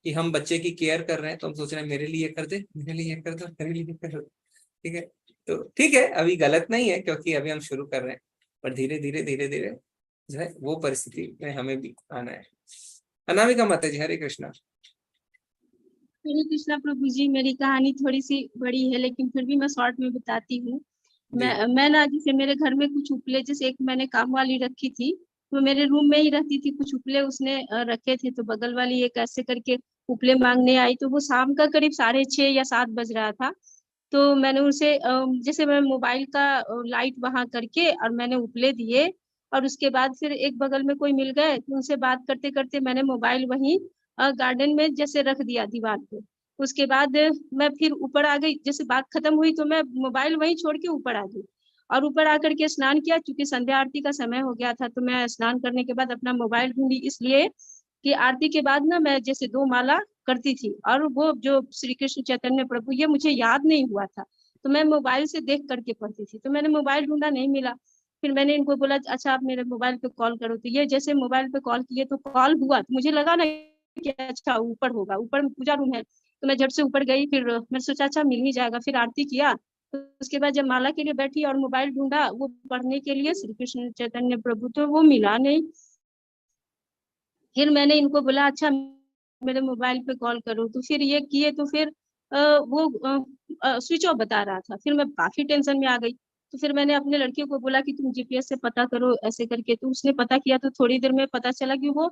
[SPEAKER 1] कि हम बच्चे की केयर कर रहे हैं, तो हम सोच रहे हैं मेरे लिए कर दे, मेरे लिए कर दो, मेरे लिए कर दो, ठीक है। तो ठीक है, अभी गलत नहीं है, क्योंकि अभी हम शुरू कर रहे हैं, पर धीरे धीरे धीरे धीरे जो है वो परिस्थिति में हमें भी आना है। अनामिका माता जी, हरे कृष्णा।
[SPEAKER 7] हरे कृष्णा प्रभु जी, मेरी कहानी थोड़ी सी बड़ी है लेकिन फिर भी मैं शॉर्ट में बताती हूँ। मैं ना, जैसे मेरे घर में कुछ उपले, जैसे एक मैंने काम वाली रखी थी, वो मेरे रूम में ही रहती थी, कुछ उपले उसने रखे थे, तो बगल वाली एक ऐसे करके उपले मांगने आई, तो वो शाम का करीब 6:30 या 7 बज रहा था। तो मैंने उसे जैसे मैं मोबाइल का लाइट वहां करके और मैंने उपले दिए, और उसके बाद फिर एक बगल में कोई मिल गए, तो उनसे बात करते करते मैंने मोबाइल वहीं गार्डन में जैसे रख दिया दीवार पे। उसके बाद मैं फिर ऊपर आ गई, जैसे बात खत्म हुई तो मैं मोबाइल वहीं छोड़ के ऊपर आ गई, और ऊपर आकर के स्नान किया, क्योंकि संध्या आरती का समय हो गया था। तो मैं स्नान करने के बाद अपना मोबाइल ढूंढी, इसलिए कि आरती के बाद ना मैं जैसे 2 माला करती थी, और वो जो श्री कृष्ण चैतन्य प्रभु, ये मुझे याद नहीं हुआ था, तो मैं मोबाइल से देख करके पढ़ती थी। तो मैंने मोबाइल ढूंढा, नहीं मिला। फिर मैंने इनको बोला, अच्छा आप मेरे मोबाइल पे कॉल करो, तो ये जैसे मोबाइल पे कॉल किए तो कॉल हुआ, तो मुझे लगा ना कि अच्छा ऊपर होगा, ऊपर पूजा रूम है, तो मैं झट से ऊपर गई। फिर मैंने सोचा अच्छा मिल ही जाएगा, फिर आरती किया। तो उसके बाद जब माला के लिए बैठी और मोबाइल ढूंढा वो पढ़ने के लिए श्री कृष्ण चैतन्य प्रभु, तो वो मिला नहीं। फिर मैंने इनको बोला अच्छा मेरे मोबाइल पे कॉल करो, तो फिर ये किए, तो फिर वो स्विच ऑफ बता रहा था। फिर मैं काफी टेंशन में आ गई, तो फिर मैंने अपने लड़के को बोला कि तुम जीपीएस से पता करो ऐसे करके, तो उसने पता किया, तो थोड़ी देर में पता चला कि वो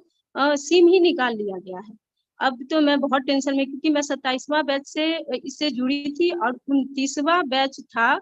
[SPEAKER 7] सिम ही निकाल लिया गया है। अब तो मैं बहुत टेंशन में, क्योंकि मैं 27वां बैच से इससे जुड़ी थी, और 29वां बैच था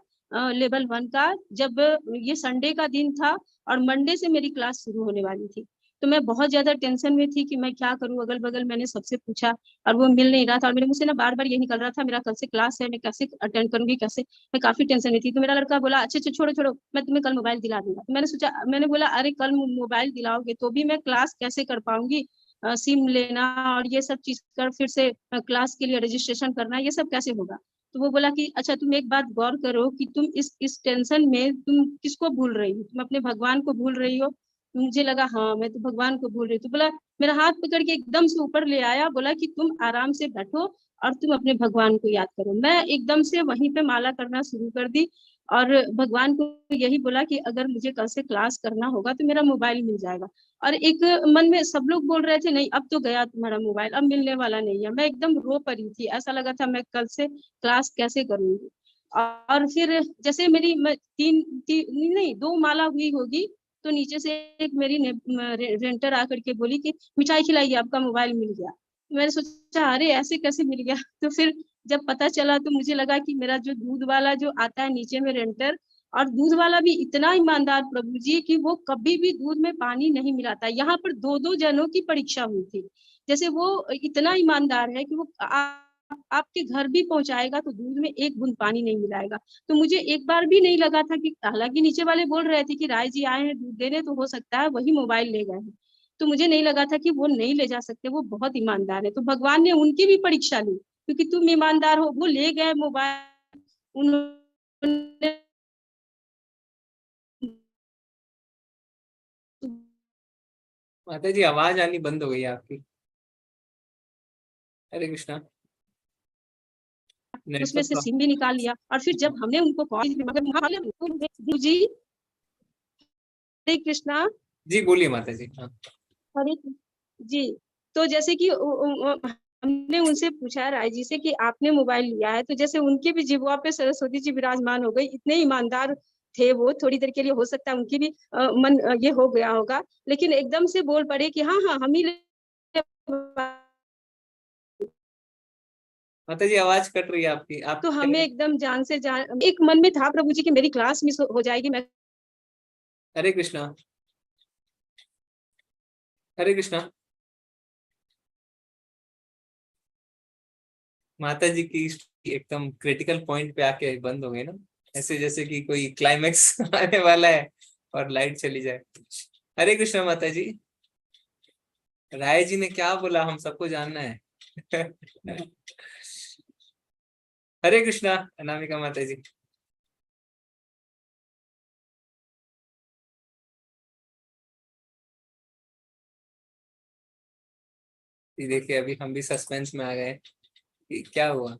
[SPEAKER 7] लेवल 1 का, जब ये संडे का दिन था और मंडे से मेरी क्लास शुरू होने वाली थी। तो मैं बहुत ज्यादा टेंशन में थी कि मैं क्या करूं। अगल बगल मैंने सबसे पूछा और वो मिल नहीं रहा था, और मेरे मुझसे ना बार बार ये निकल रहा था मेरा कल से क्लास है, मैं कैसे अटेंड करूंगी, कैसे। मैं काफी टेंशन में थी। तो मेरा लड़का बोला अच्छा अच्छा छोड़ो छोड़ो, मैं तुम्हें कल मोबाइल दिला दूंगा। तो मैंने सोचा, मैंने बोला अरे कल मोबाइल दिलाओगे तो भी मैं क्लास कैसे कर पाऊंगी, सिम लेना और ये सब चीज कर, फिर से क्लास के लिए रजिस्ट्रेशन करना, ये सब कैसे होगा। तो वो बोला कि अच्छा तुम एक बात गौर करो कि तुम इस टेंशन में तुम किसको भूल रही हो, तुम अपने भगवान को भूल रही हो। मुझे लगा हाँ मैं तो भगवान को भूल रही। तो बोला, मेरा हाथ पकड़ के एकदम से ऊपर ले आया, बोला कि तुम आराम से बैठो और तुम अपने भगवान को याद करो। मैं एकदम से वहीं पे माला करना शुरू कर दी, और भगवान को यही बोला कि अगर मुझे कल से क्लास करना होगा तो मेरा मोबाइल मिल जाएगा। और एक मन में सब लोग बोल रहे थे नहीं अब तो गया तुम्हारा मोबाइल, अब मिलने वाला नहीं है। मैं एकदम रो पड़ी थी, ऐसा लगा था मैं कल से क्लास कैसे करूंगी। और फिर जैसे मेरी नहीं 2 माला हुई होगी, तो नीचे से एक मेरी रेंटर आकर के बोली कि मिठाई खिलाइए आपका मोबाइल मिल गया। मैंने सोचा अरे ऐसे कैसे मिल गया। तो फिर जब पता चला तो मुझे लगा कि मेरा जो दूध वाला जो आता है नीचे में रेंटर, और दूध वाला भी इतना ईमानदार प्रभु जी कि वो कभी भी दूध में पानी नहीं मिलाता। यहाँ पर 2 जनों की परीक्षा हुई थी। जैसे वो इतना ईमानदार है कि वो आपके घर भी पहुंचाएगा तो दूध में एक बूंद पानी नहीं मिलाएगा। तो मुझे एक बार भी नहीं लगा था कि, हालांकि नीचे वाले बोल रहे थे कि राय जी आए हैं दूध देने, तो हो सकता है वही मोबाइल ले गए हैं, तो मुझे नहीं लगा था कि वो नहीं ले जा सकते, वो बहुत ईमानदार है। तो भगवान ने उनकी भी परीक्षा ली, क्योंकि तुम ईमानदार हो, वो ले गए मोबाइल। उन्होंने
[SPEAKER 1] माता जी आवाज आनी बंद हो गई है आपकी। हरे कृष्णा।
[SPEAKER 7] उसमें से सिम भी निकाल लिया। और फिर जब हमने उनको कॉल, मगर जी हरे कृष्णा।
[SPEAKER 1] जी बोलिए माता जी। हाँ
[SPEAKER 7] हरे जी। तो जैसे कि हमने उनसे पूछा राय जी से कि आपने मोबाइल लिया है, तो जैसे उनकी भी जिह्वा पे सरस्वती जी विराजमान हो गई। इतने ईमानदार थे वो, थोड़ी देर के लिए हो सकता है उनकी भी मन ये हो गया होगा, लेकिन एकदम से बोल पड़े कि हाँ हाँ हम ही
[SPEAKER 1] माता जी आवाज कट रही है आपकी। आप
[SPEAKER 7] तो हमें एकदम जान से जान, एक मन में था प्रभु जी की मेरी क्लास मिस हो जाएगी। मैं
[SPEAKER 1] हरे कृष्णा। हरे कृष्णा। माता जी की एकदम क्रिटिकल पॉइंट पे आके बंद हो गए ना, ऐसे जैसे कि कोई क्लाइमेक्स आने वाला है और लाइट चली जाए। हरे कृष्णा माता जी। राय जी ने क्या बोला हम सबको जानना है। हरे कृष्णा अनामिका माता जी। ये देखिए अभी हम भी सस्पेंस में आ गए कि क्या हुआ।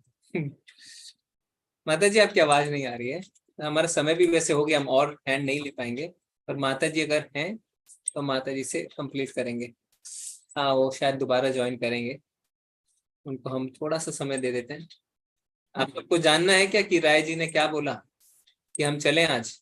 [SPEAKER 1] माता जी आपकी आवाज नहीं आ रही है। हमारा समय भी वैसे हो गया, हम और हैंड नहीं ले पाएंगे, पर माता जी अगर हैं तो माता जी से कंप्लीट करेंगे। हाँ वो शायद दोबारा ज्वाइन करेंगे, उनको हम थोड़ा सा समय दे देते हैं। आप सबको जानना है क्या कि राय जी ने क्या बोला कि हम चलें आज?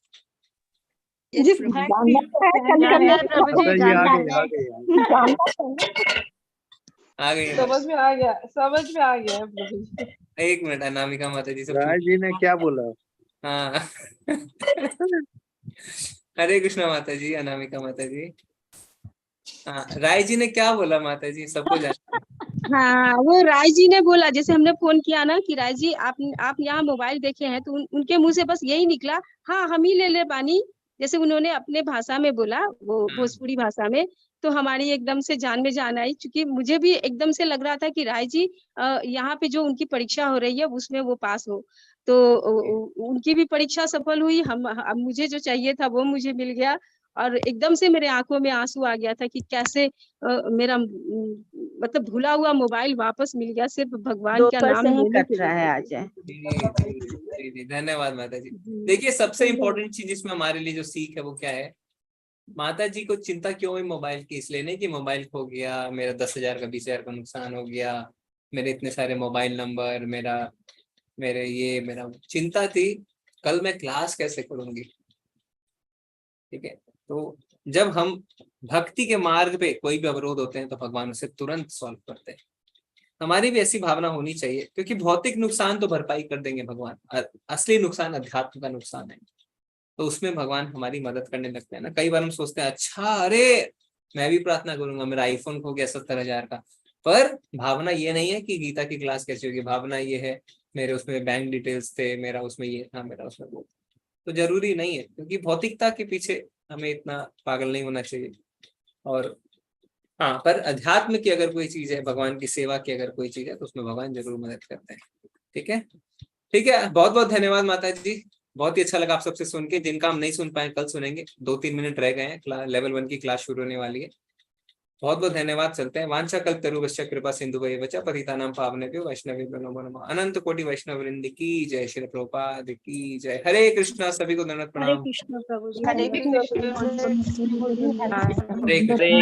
[SPEAKER 1] आ गई
[SPEAKER 4] समझ में आ गया, समझ में आ गया प्रभु जी।
[SPEAKER 1] एक मिनट अनामिका माता जी से
[SPEAKER 13] राय जी ने क्या बोला?
[SPEAKER 1] हाँ। हरे कृष्णा माता जी, अनामिका माता जी। हाँ राय जी ने क्या बोला माता जी, सबको जानना है।
[SPEAKER 7] हाँ, वो राय जी ने बोला, जैसे हमने फोन किया ना कि राय जी आप यहाँ मोबाइल देखे हैं, तो उनके मुंह से बस यही निकला, हाँ हम ही ले ले पानी। जैसे उन्होंने अपने भाषा में बोला, वो भोजपुरी भाषा में, तो हमारी एकदम से जान में जान आई, क्योंकि मुझे भी एकदम से लग रहा था कि राय जी यहाँ पे जो उनकी परीक्षा हो रही है उसमें वो पास हो। तो उनकी भी परीक्षा सफल हुई, हम मुझे जो चाहिए था वो मुझे मिल गया, और एकदम से मेरे आंखों में आंसू आ गया था कि कैसे मेरा मतलब भूला हुआ मोबाइल वापस मिल गया, सिर्फ भगवान का नाम लेने के
[SPEAKER 1] जी, धन्यवाद माता जी। देखिए सबसे इम्पोर्टेंट चीज इसमें हमारे लिए जो सीख है वो क्या है, माता जी को चिंता क्यों हुई मोबाइल की, इसलिए नहीं कि मोबाइल खो गया, मेरा 10,000 का 20,000 का नुकसान हो गया, मेरे इतने सारे मोबाइल नंबर, मेरा चिंता थी कल मैं क्लास कैसे करूंगी। ठीक है, तो जब हम भक्ति के मार्ग पे कोई भी अवरोध होते हैं तो भगवान उसे तुरंत सॉल्व करते हैं। हमारी भी ऐसी भावना होनी चाहिए, क्योंकि भौतिक नुकसान तो भरपाई कर देंगे भगवान, असली नुकसान अध्यात्म का नुकसान है, तो उसमें भगवान हमारी मदद करने लगते हैं ना। कई बार हम सोचते हैं अच्छा अरे मैं भी प्रार्थना करूंगा, मेरा आईफोन खो गया 70,000 का, पर भावना ये नहीं है कि गीता की क्लास कैसी होगी, भावना ये है मेरे उसमें बैंक डिटेल्स थे, मेरा उसमें ये था, मेरा उसमें वो। तो जरूरी नहीं है, क्योंकि भौतिकता के पीछे हमें इतना पागल नहीं होना चाहिए। और हाँ, पर अध्यात्म की अगर कोई चीज है, भगवान की सेवा की अगर कोई चीज है, तो उसमें भगवान जरूर मदद करते हैं। ठीक है, ठीक है, बहुत बहुत धन्यवाद माता जी, बहुत ही अच्छा लगा आप सबसे सुन के। जिनका हम नहीं सुन पाए कल सुनेंगे, 2-3 मिनट रह गए हैं, लेवल 1 की क्लास शुरू होने वाली है। बहुत बहुत धन्यवाद, चलते हैं। वांछा कल्पतरुभ्यश्च कृपा सिंधुभ्येव च पतितानां पावनेभ्यो वैष्णवेभ्यो नमो नमः। अनंत कोटि वैष्णव वृंद की जय, श्री प्रभुपाद की जय। हरे कृष्णा, सभी को दंडवत
[SPEAKER 10] हरे
[SPEAKER 1] प्रणाम।
[SPEAKER 10] कृष्ण प्रभु जी।
[SPEAKER 4] हरे कृष्ण।
[SPEAKER 1] हरे कृष्ण।